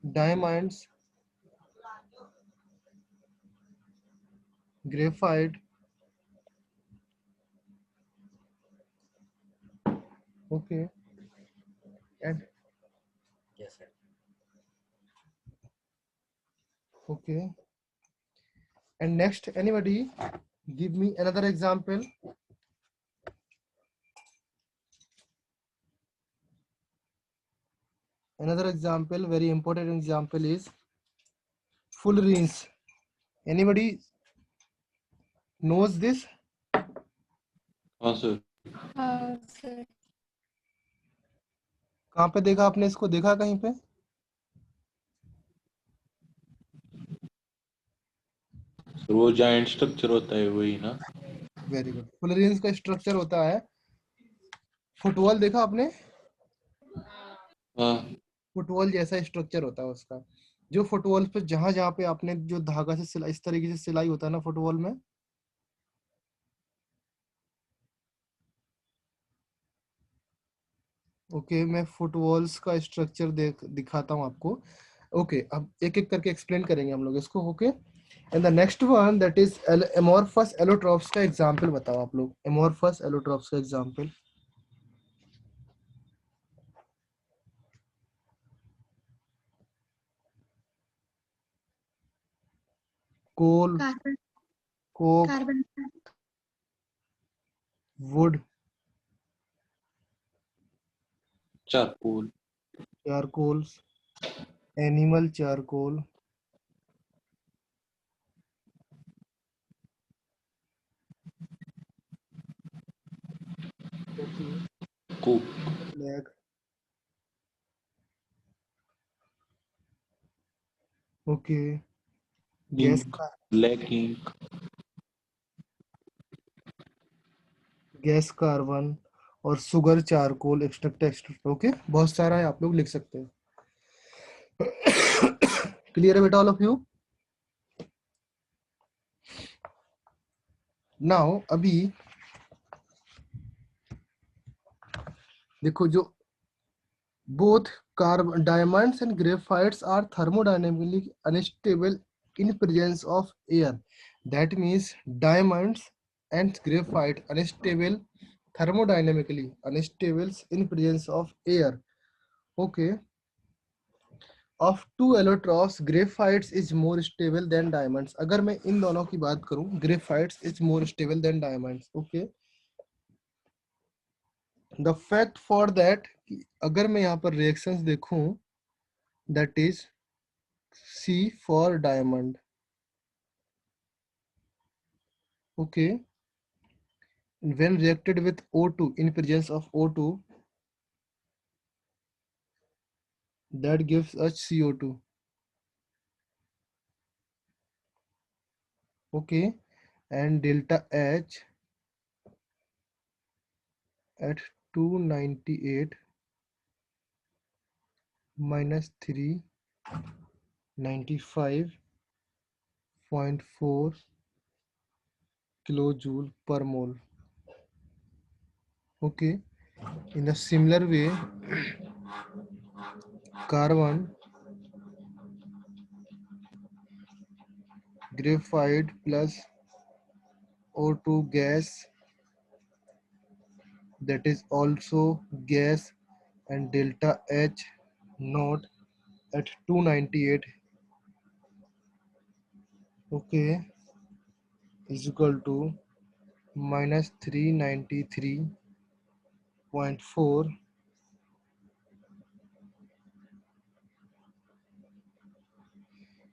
diamonds, graphite, okay, and okay. And next, anybody give me another example. Another example, very important example is fullerenes. Anybody knows this? हाँ सर। हाँ सर। कहाँ पे देखा आपने इसको, देखा कहीं पे? सर वो जाइंट स्ट्रक्चर होता है वही ना? Very good. fullerenes का स्ट्रक्चर होता है, फुटबॉल देखा आपने? हाँ फुटबॉल जैसा स्ट्रक्चर होता है उसका। जो फुटबॉल पे जहां जहां पे आपने जो धागा से सिलाई, इस तरीके से सिलाई होता है ना फुटबॉल में, ओके, मैं फुटबॉल्स का स्ट्रक्चर दिखाता हूँ आपको। ओके, अब एक एक करके एक्सप्लेन करेंगे हम लोग इसको। Okay, and the next one that is amorphous allotropes का एग्जांपल बताओ आप लोग। एमोर्फस एलोट्रॉप्स का example. Coal, carbon coke, carbon wood, charcoal. Charcoal, animal charcoal, coke. Black, okay, gas ink, का, ब्लैक इंक। गैस कार्बन और sugar charcoal extract extract. Okay, बहुत सारा है, आप लोग लिख सकते हैं। क्लियर है बेटा ऑल ऑफ यू? नाउ अभी देखो, जो both carbon diamonds and graphites are thermodynamically unstable in presence of air. That means diamonds and graphite unstable, thermodynamically unstable in presence of air. Okay, of two allotropes graphites is more stable than diamonds. अगर मैं इन दोनों की बात करूं, graphites is more stable than diamonds. Okay, the fact for that कि अगर मैं यहाँ पर reactions देखूं, that is C for diamond. Okay, when reacted with O2 in presence of O2, that gives us CO2. Okay, and delta H at 298 minus 395.4 kilojoule per mole. Okay, in a similar way, carbon, graphite plus O2 gas, that is also gas, and delta H naught at 298, okay, is equal to minus 393.4.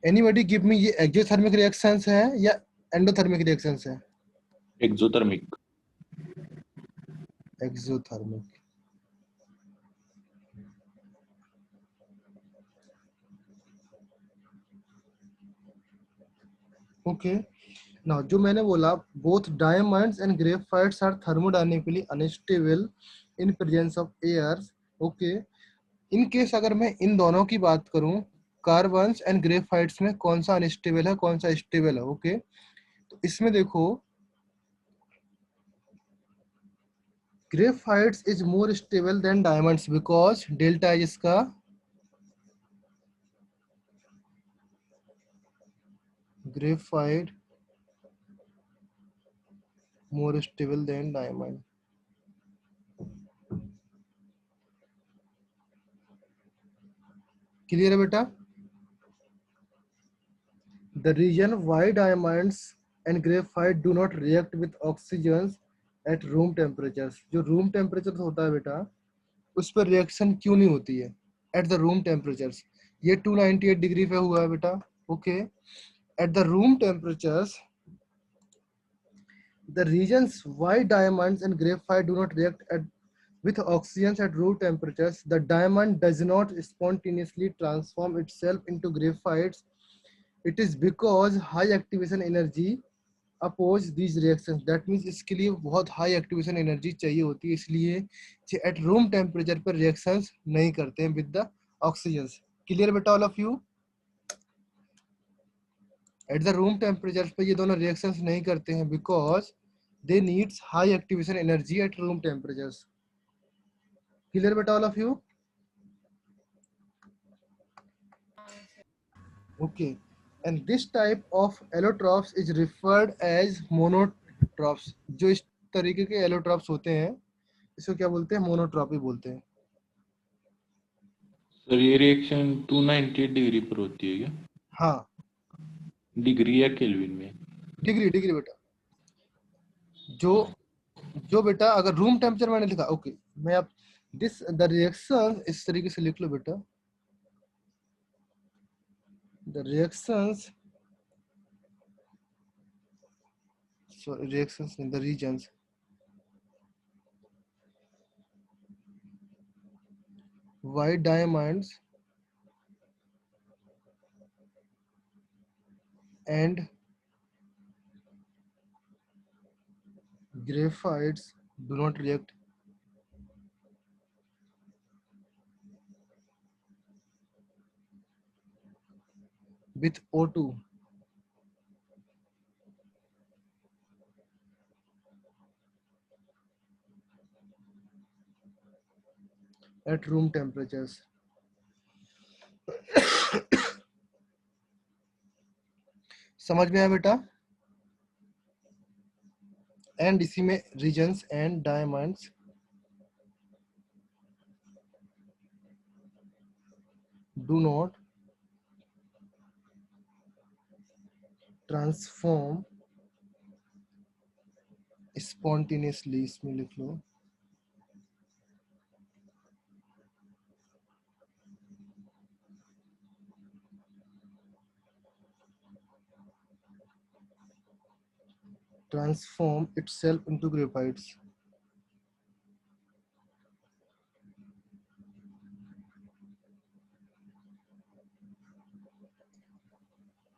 Anybody give me, ये exothermic reactions है या endothermic reactions है? Exothermic. Exothermic. Okay, now जो मैंने बोला, both diamonds and graphites are thermodynamically unstable in presence of air. Okay, in case अगर मैं इन दोनों की बात करूं, कार्बन्स एंड ग्रेफाइट्स में कौन सा अनस्टेबल है, कौन सा स्टेबल है, ओके। तो इसमें देखो, graphites is more stable than diamonds because delta is इसका graphite more stable than diamond. Clear है बेटा? The reason why diamonds and graphite do not react with oxygens at room temperatures. जो room temperature होता है बेटा, उस पर reaction क्यों नहीं होती है at the room temperatures? ये 298 डिग्री पे हुआ है बेटा, okay. At the room temperatures, the reasons why diamonds and graphite do not react with oxygens at room temperatures, the diamond does not spontaneously transform itself into graphites. It is because high activation energy oppose these reactions. That means इसके लिए बहुत high activation energy चाहिए होती है, इसलिए at room temperature पर reactions नहीं करते हैं with the oxygens. Clear बेटा all of you? At the room temperature पे ये दोनों reactions नहीं करते हैं because they needs high activation energy at room temperatures. Clear बेटा all of you? Okay. And this type of allotrophs is referred as monotrophs. जो इस तरीके के allotrophs होते हैं, इसको क्या बोलते हैं? मोनोट्रॉपी बोलते हैं। सर ये रिएक्शन 298 डिग्री पर होती है क्या? हाँ, डिग्री या केल्विन में? डिग्री बेटा। जो बेटा अगर रूम टेम्परेचर मैंने लिखा, ओके, मैं अब दिस द रिएक्शन इस तरीके से लिख लो बेटा। The reactions, sorry reactions in the reasons why diamonds and graphites do not react with O2 at room temperatures. समझ में आया बेटा? एंड इसी में reasons and diamonds do not transform spontaneously, इसमें लिख लो, transform itself into graphites.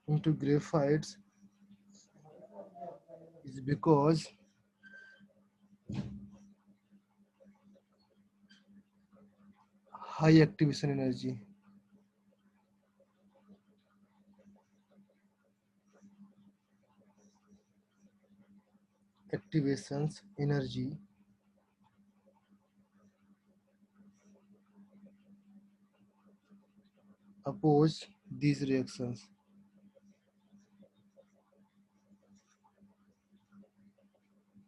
Into graphites is because high activation energy. Activations energy oppose these reactions.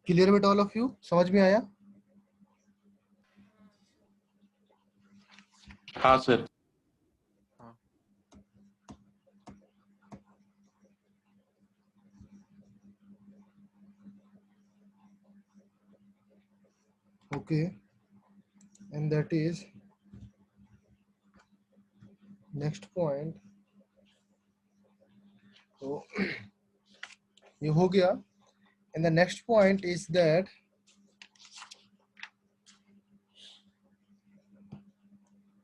Clear बेटा ऑल ऑफ यू? समझ में आया? हाँ sir. Okay, and that is next point. तो ये हो गया, and the next point is that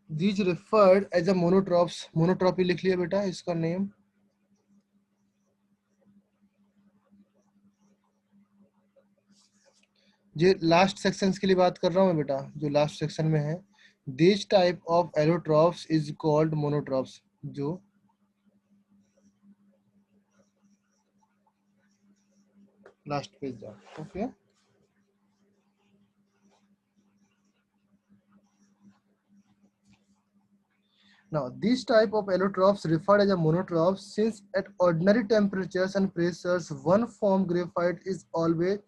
these referred as a monotrophs. मोनोट्रॉपी लिख लिया बेटा इसका नेम। ये लास्ट सेक्शंस के लिए बात कर रहा हूँ मैं बेटा, जो लास्ट सेक्शन में है This type of allotrophs is called monotrophs. जो लास्ट पेज जाओ. Okay. Now, this type of allotrophs referred as a monotrophs since at ordinary temperatures and pressures, one form graphite is always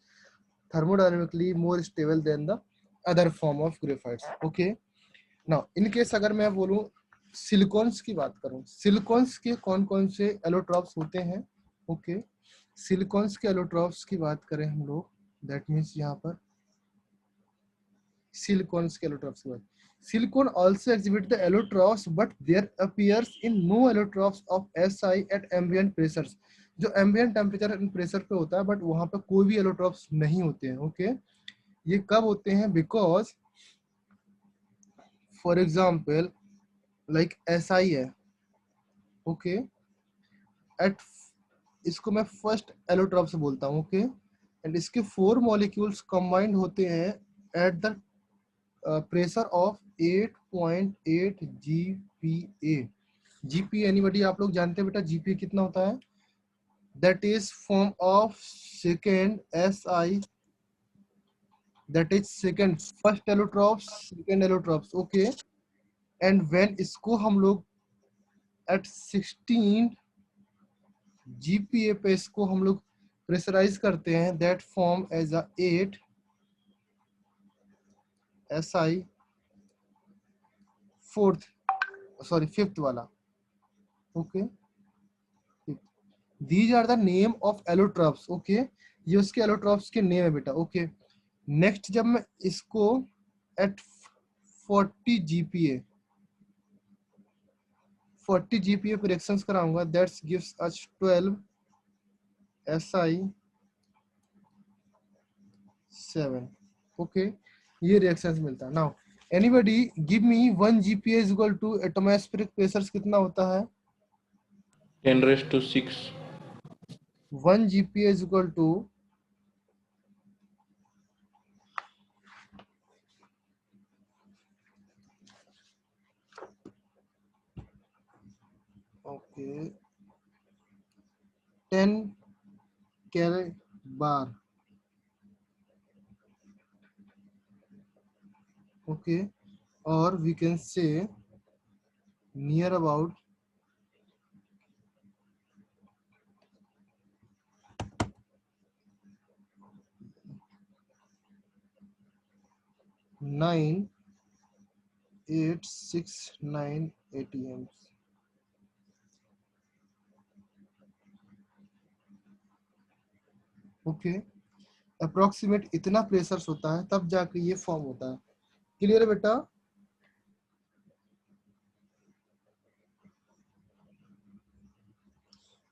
thermodynamically more stable than the other form of graphites. Okay. Now, in case अगर मैं बोलूं silicones की बात करूं, silicones के कौन कौन से एलोट्रॉप्स होते हैं? ओके, सिलिकॉन्स के एलोट्रॉप्स की बात करें हम लोग, दैट मीन्स यहाँ पर सिलिकॉन्स के एलोट्रॉप्स की बात. Silicon also exhibit the allotrophs, but there appears in no allotrophs of Si at ambient pressures. जो ambient temperature and pressure पे होता है, but वहां पे कोई भी allotrophs नहीं होते हैं. ओके, ये कब होते हैं? Because for example like Si है. ओके, एट इसको मैं फर्स्ट एलोट्रॉप से बोलता हूँ. ओके, एंड इसके 4 मॉलिक्यूल्स कंबाइंड होते हैं at the pressure of 8.8 GPa. GPa anybody आप लोग जानते हैं बेटा GPa कितना होता है? That is form of second Si, that is second first allotropes, second allotropes. Okay, and when इसको हम लोग एट 16 GPa पे इसको हम लोग प्रेशराइज करते हैं, that form as a 8 Si fifth वाला. Okay, these are the name of allotropes. Okay, ये उसके एलोट्रॉप्स के नेम है बेटा. ओके, नेक्स्ट जब मैं इसको एट 40 GPa पे रिएक्शंस कराऊंगा, that's gives us 12 Si7. Okay, ये रिएक्शंस मिलता है. Now anybody give me 1 GPa is equal to atmospheric pressure कितना होता है? 10⁶. 1 GPa is equal to okay 10 कैरे बार. ओके, और we can say near about 9,869 ATMs. Okay, approximate इतना pressure होता है तब जाके ये फॉर्म होता है. क्लियर है बेटा?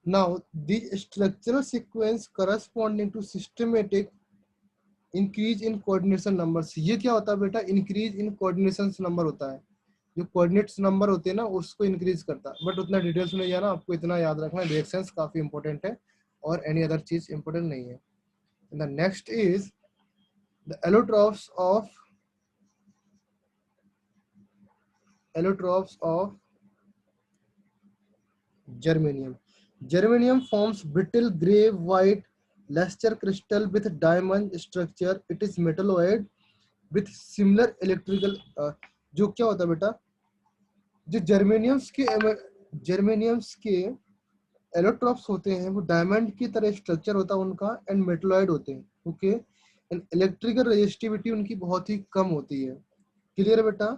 Now, the structural sequence corresponding to systematic increase in coordination numbers. ये क्या होता है बेटा? Increase in coordination number होता है. जो कोऑर्डिनेट्स नंबर होते हैं ना उसको इंक्रीज करता है, बट उतना डिटेल्स में नहीं जाना. आपको इतना याद रखना है, रिएक्शंस काफी इंपॉर्टेंट है और एनी अदर चीज इंपॉर्टेंट नहीं है. The next is the allotropes of germanium. Germanium forms brittle gray white luster crystal with diamond structure. It is metalloid with similar electrical. जो क्या होता है बेटा? जो जर्मेनियम्स के एलोट्रॉप्स होते हैं वो डायमंड की तरह स्ट्रक्चर होता है उनका एंड मेटलॉइड होते हैं. ओके, एंड इलेक्ट्रिकल रेजिस्टिविटी उनकी बहुत ही कम होती है. क्लियर है बेटा?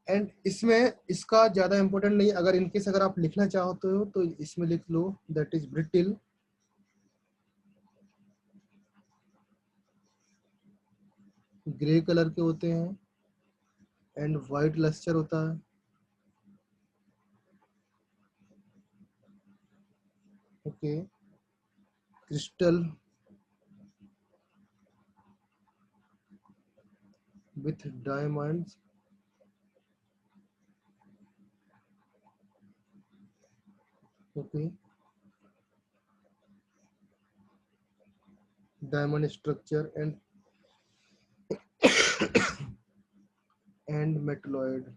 एंड इसमें इसका ज्यादा इंपॉर्टेंट नहीं. अगर इनकेस अगर आप लिखना चाहते हो तो इसमें लिख लो, दैट इज ब्रिटिल ग्रे कलर के होते हैं एंड वाइट लस्टर होता है. Okay, crystal with diamonds. Okay, diamond structure and and metalloid.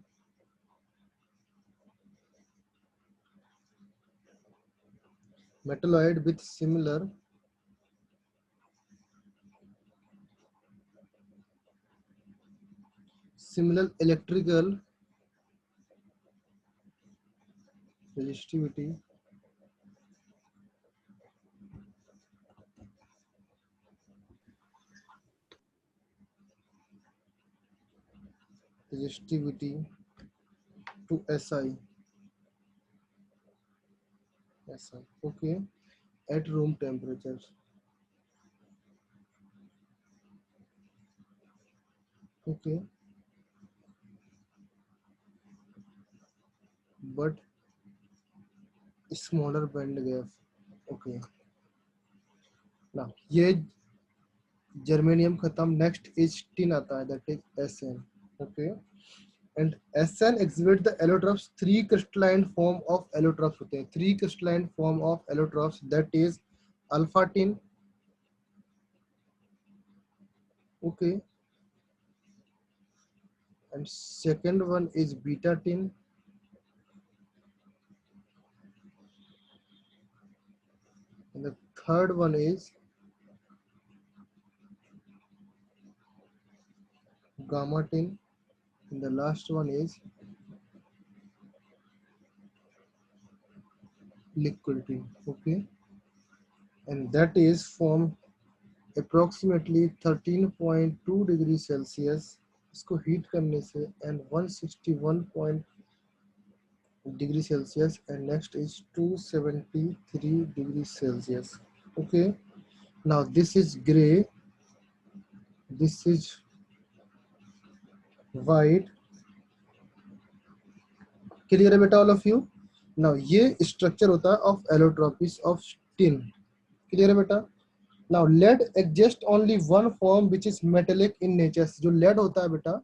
Metalloid with similar electrical resistivity to SI, okay, at room temperature, okay, but smaller band gap, okay. Now ये germanium खत्म, next is tin आता है, that is SN, okay. And SN exhibit the allotropes, 3 crystalline form of allotropes होते हैं, 3 crystalline form of allotropes, that is alpha tin, okay, and second one is beta tin, and the third one is gamma tin, and the last one is liquid tin, okay. And that is from approximately 13.2 degree Celsius इसको heat करने से and 161 degree Celsius, and next is 273 degrees Celsius, okay. Now this is gray, this is white, clear है बेटा all of you. Now ये structure होता है of allotropes of tin, clear है बेटा. Now lead exists only one form which is metallic in nature. जो lead होता है बेटा,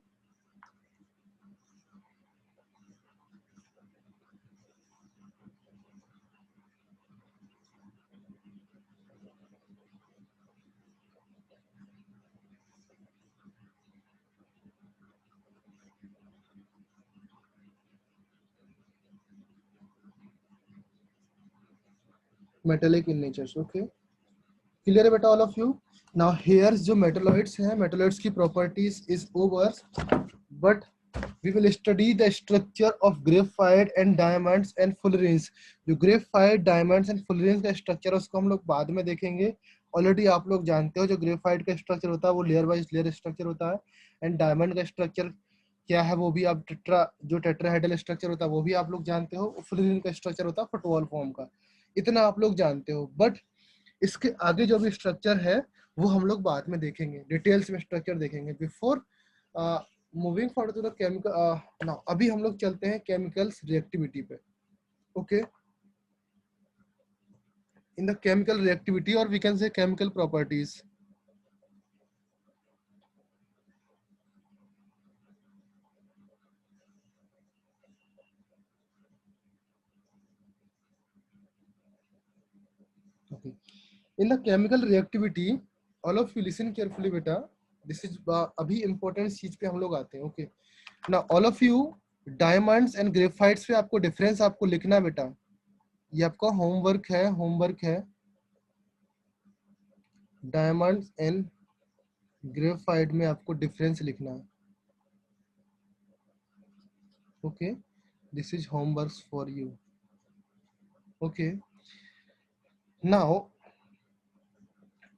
metallic in nature, okay. Clear है बेटा all of you. Now here जो metalloids हैं, metalloids की properties is over, but we will study the structure of graphite and diamonds and fullerenes. जो graphite, diamonds and fullerenes का structure है उसको हम लोग बाद में देखेंगे. ऑलरेडी आप लोग जानते हो जो ग्रेफाइट का स्ट्रक्चर होता है वो लेयर वाइज लेयर स्ट्रक्चर होता है, एंड डायमंड का स्ट्रक्चर क्या है वो भी आप टेट्राहेड्रल स्ट्रक्चर होता है वो भी आप लोग जानते हो. फुलरीन का स्ट्रक्चर होता है फुटबॉल फॉर्म का, इतना आप लोग जानते हो. बट इसके आगे जो भी स्ट्रक्चर है वो हम लोग बाद में देखेंगे, डिटेल्स में स्ट्रक्चर देखेंगे. Before moving forward to the chemical, now अभी हम लोग चलते हैं केमिकल्स रिएक्टिविटी पे, okay. In the chemical reactivity or we can say chemical properties. Okay. In the chemical reactivity, all of you listen carefully बेटा. This is अभी important चीज पे हम लोग आते हैं, okay. Now all of you diamonds and graphites पे आपको difference आपको लिखना है बेटा. ये आपका होमवर्क है. Diamonds and graphite में आपको difference लिखना है, okay. This is homeworks for you, okay. Now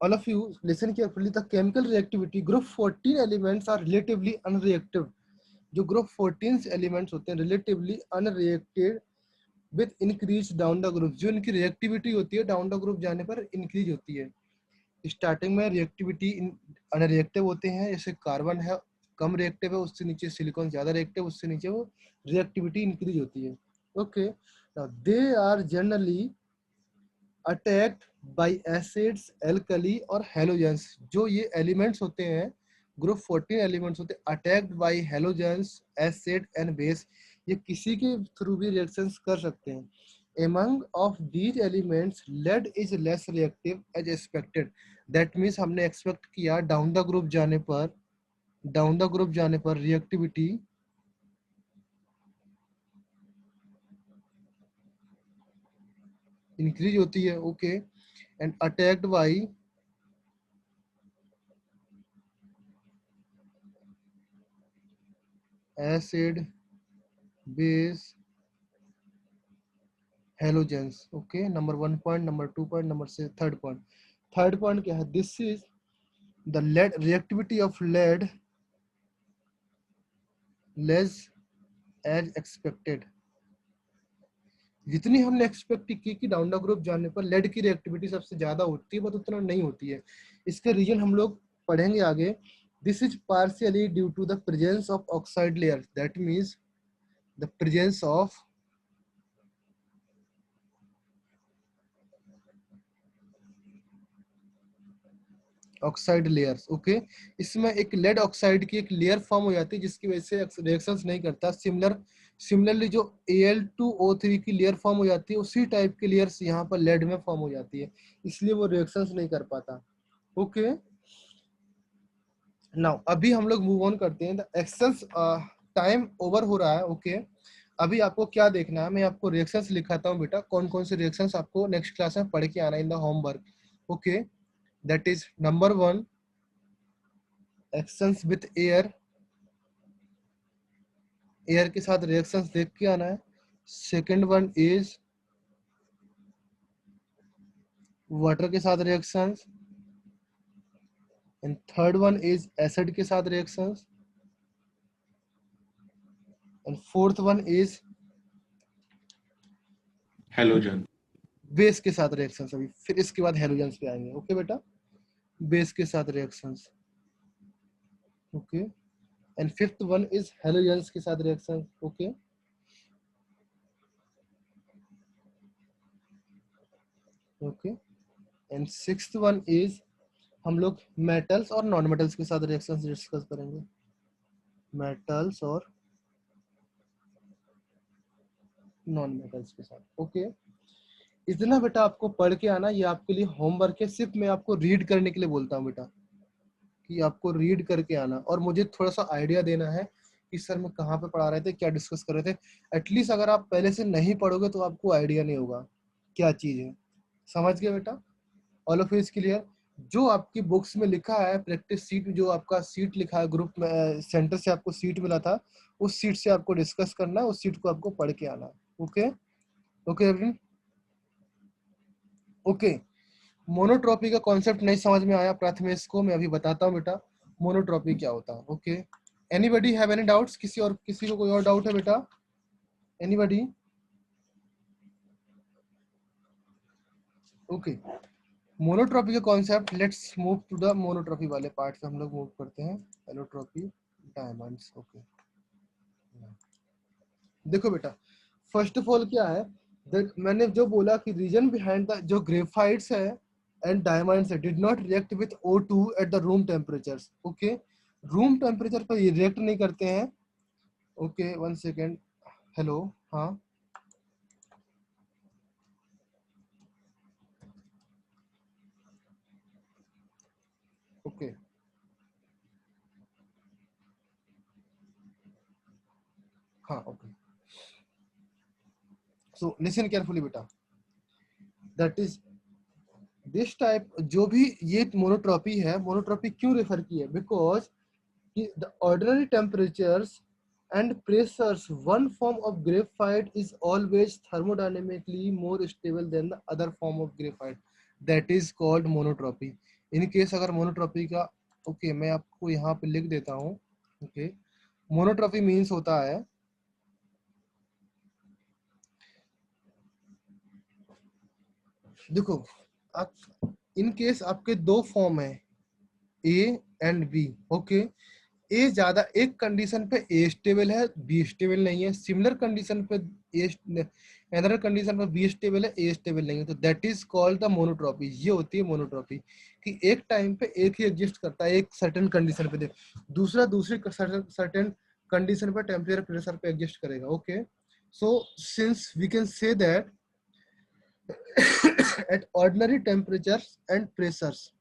all of you listen carefully. The chemical reactivity, group 14 elements are relatively unreactive. जो group 14 elements होते हैं relatively unreacted with increase down the group. जो इनकी reactivity होती है down the group जाने पर increase होती है. स्टार्टिंग में reactivity unreactive होते हैं, जैसे कार्बन है कम reactive है, उससे नीचे सिलिकॉन ज्यादा reactive, उससे नीचे वो reactivity increase होती है, okay. Now they are generally attacked by acids, alkali और हैलोजेंस. जो ये एलिमेंट्स होते हैं ग्रुप 14 एलिमेंट्स होते हैं attacked by halogens, acid and base. ये किसी के थ्रू भी रिएक्शंस कर सकते हैं. Among of these elements, lead is less reactive as expected. That means हमने एक्सपेक्ट किया डाउन द ग्रुप जाने पर रिएक्टिविटी इंक्रीज होती है, okay, and attacked by acid base halogens, okay, number 1 point, number 2 point, number से third point. Third point क्या है? This is the lead reactivity of lead less as expected. जितनी हमने expect की कि डाउन द ग्रुप जाने पर lead की रिएक्टिविटी सबसे ज्यादा होती है, बट उतना नहीं होती है। इसके रीजन हम लोग पढ़ेंगे आगे। This is partially due to the presence of oxide layer, that means the presence of oxide layers, okay. इसमें एक लेड ऑक्साइड की एक लेयर फॉर्म हो जाती है जिसकी वजह से रिएक्शंस नहीं करता। सिमिलरली जो Al2O3 की लेयर फॉर्म हो जाती है, उसी टाइप की लेयर्स यहाँ पर लेड में फॉर्म हो जाती है, इसलिए वो रिएक्शंस नहीं कर पाता, ओके। नाउ अभी हम लोग मूव ऑन करते हैं। द एक्शंस, टाइम ओवर हो रहा है, ओके। अभी आपको क्या देखना है, मैं आपको रिएक्शंस लिखाता हूँ बेटा, कौन कौन से रिएक्शंस आपको नेक्स्ट क्लास में पढ़ के आना है in the homework, okay. That is number 1 actions with air, air के साथ रिएक्शंस देख के आना है। सेकंड वन इज वाटर के साथ reactions, and third one is acid के साथ reactions, and fourth one is halogen. Base के साथ रिएक्शंस। अभी फिर इसके बाद हेलोजेंस पे आएंगे, ओके बेटा। बेस के साथ reactions, okay, and fifth one is halogens के साथ reactions, okay, okay, and sixth one is हम लोग मेटल्स और नॉन मेटल्स के साथ रिएक्शंस डिस्कस करेंगे। मेटल्स और नॉन मेटल्स के साथ, ओके। इतना बेटा आपको पढ़ के आना, ये आपके लिए होमवर्क है। सिर्फ मैं आपको रीड करने के लिए बोलता हूँ बेटा, कि आपको रीड करके आना और मुझे थोड़ा सा आइडिया देना है कि सर मैं कहाँ पे पढ़ा रहे थे, क्या डिस्कस कर रहे थे। एटलीस्ट अगर आप पहले से नहीं पढ़ोगे तो आपको आइडिया नहीं होगा क्या चीज है। समझ गए बेटा? All of is clear? जो आपकी बुक्स में लिखा है प्रैक्टिस सीट, जो आपका सीट लिखा है ग्रुप में, सेंटर से आपको सीट मिला था, उस सीट से आपको डिस्कस करना है, उस सीट को आपको पढ़ के आना है, okay. Okay everyone, okay. Monotropy का कॉन्सेप्ट नहीं समझ में आया प्राथमिक को, मैं अभी बताता हूँ बेटा मोनोट्रॉपी क्या होता है, okay. Anybody have any doubts? किसी को कोई और डाउट है बेटा? एनीबडी? ओके, मोनोट्रॉपी का concept, let's move to the monotropy वाले पार्ट से हम लोग मूव करते हैं। Allotropy, diamonds, okay. देखो बेटा, फर्स्ट ऑफ ऑल क्या है, मैंने जो बोला कि रीजन बिहाइंड द जो ग्रेफाइट्स है and diamonds did not react with O2 at the room temperatures, okay. Room temperature पर ये रिएक्ट नहीं करते हैं, ओके। 1 सेकेंड, हेलो, हाँ, ओके, हाँ, ओके। सो लिसन केयरफुली बेटा, दैट इज दिस टाइप, जो भी ये मोनोट्रॉपी है, मोनोट्रॉपी क्यों रेफर की है? Because the ordinary temperatures and pressures, one form of graphite is always thermodynamically more stable than the other form of graphite, that is called monotropy. in case अगर monotropy का, okay, मैं आपको यहाँ पे लिख देता हूँ, ओके। monotropy means होता है, देखो, इन केस आपके दो फॉर्म है A एंड B, ओके। ए ज्यादा, एक कंडीशन पे ए स्टेबल है, बी स्टेबल नहीं है। सिमिलर कंडीशन पे ए, अदर कंडीशन पे बी स्टेबल है, ए स्टेबल नहीं है, तो दैट इज कॉल्ड द मोनोट्रॉपी। ये होती है मोनोट्रॉपी, कि एक टाइम पे एक ही एग्जिस्ट करता है, एक सर्टेन कंडीशन पे, दूसरा दूसरी सर्टेन कंडीशन पे टेम्परेचर प्रेशर पे एग्जिस्ट करेगा, okay. So since we can say that at ordinary temperatures and pressures,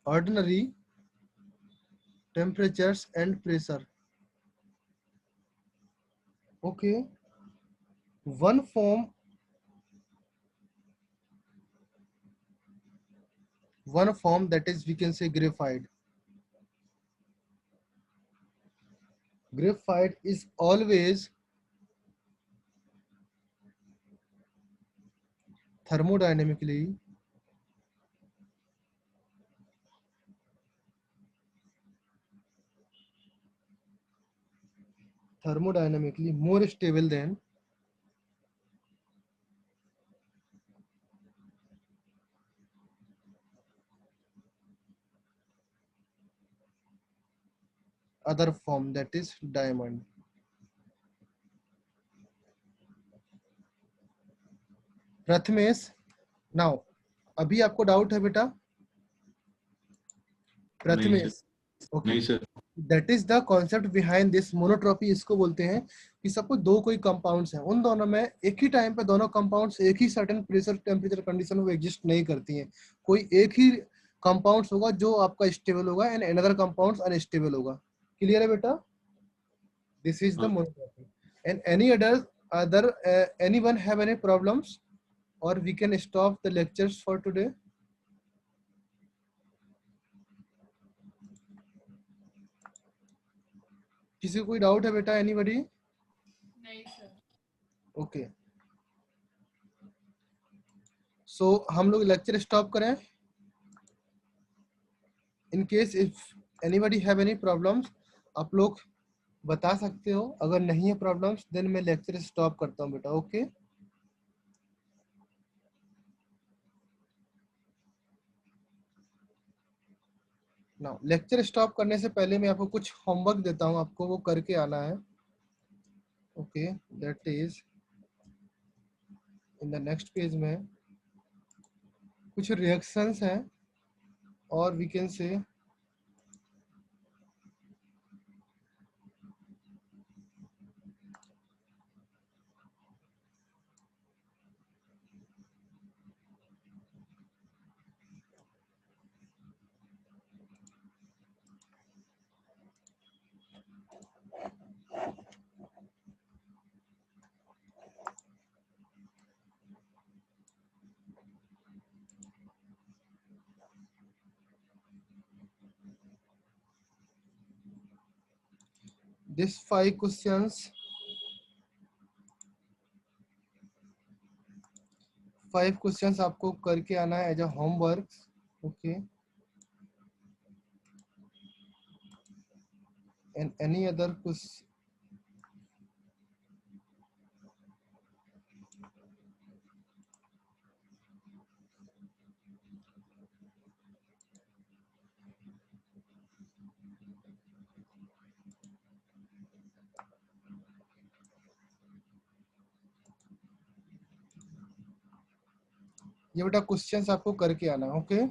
ordinary temperatures and pressure, okay, one form that is, we can say, graphite. Graphite is always thermodynamically more stable than other form, that is diamond. Prathamesh, now अभी आपको doubt है बेटा? नहीं Prathamesh, sir, okay, नहीं sir. That is the concept behind this monotropy. इसको बोलते हैं कि सपोज दो कोई कंपाउंड्स हैं, उन दोनों में एक ही टाइम पे दोनों कंपाउंड्स एक ही सर्टेन प्रेशर टेम्परेचर कंडीशन में एग्जिस्ट नहीं करती हैं। कोई एक ही कंपाउंड्स होगा जो आपका स्टेबल होगा एंड अनदर कंपाउंड्स अनस्टेबल होगा। क्लियर है बेटा? दिस इज द हाँ। Monotropy. And any other anyone have any problems or we can stop the lectures for today? किसी को कोई डाउट है बेटा? एनीबॉडी? नहीं सर। ओके, सो हम लोग लेक्चर स्टॉप करें? In case if anybody have any problems आप लोग बता सकते हो, अगर नहीं है प्रॉब्लम्स देन मैं लेक्चर स्टॉप करता हूँ बेटा। ओके, नाउ लेक्चर स्टॉप करने से पहले मैं आपको कुछ होमवर्क देता हूँ, आपको वो करके आना है। Okay, that is in the next page में कुछ रिएक्शंस हैं और we can say this 5 questions, 5 questions आपको करके आना है as a homework. Okay, and any other question, ये बेटा क्वेश्चंस आपको करके आना है। Okay,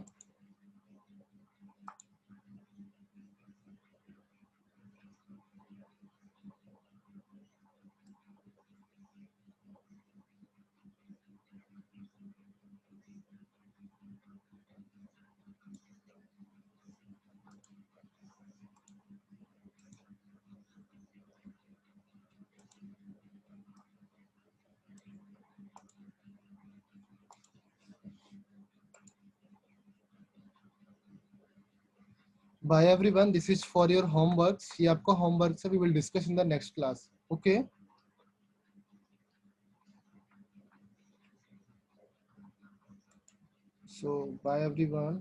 bye everyone, this is for your homeworks. ये आपका होमवर्क है, we will discuss in the next class. Okay, so bye everyone.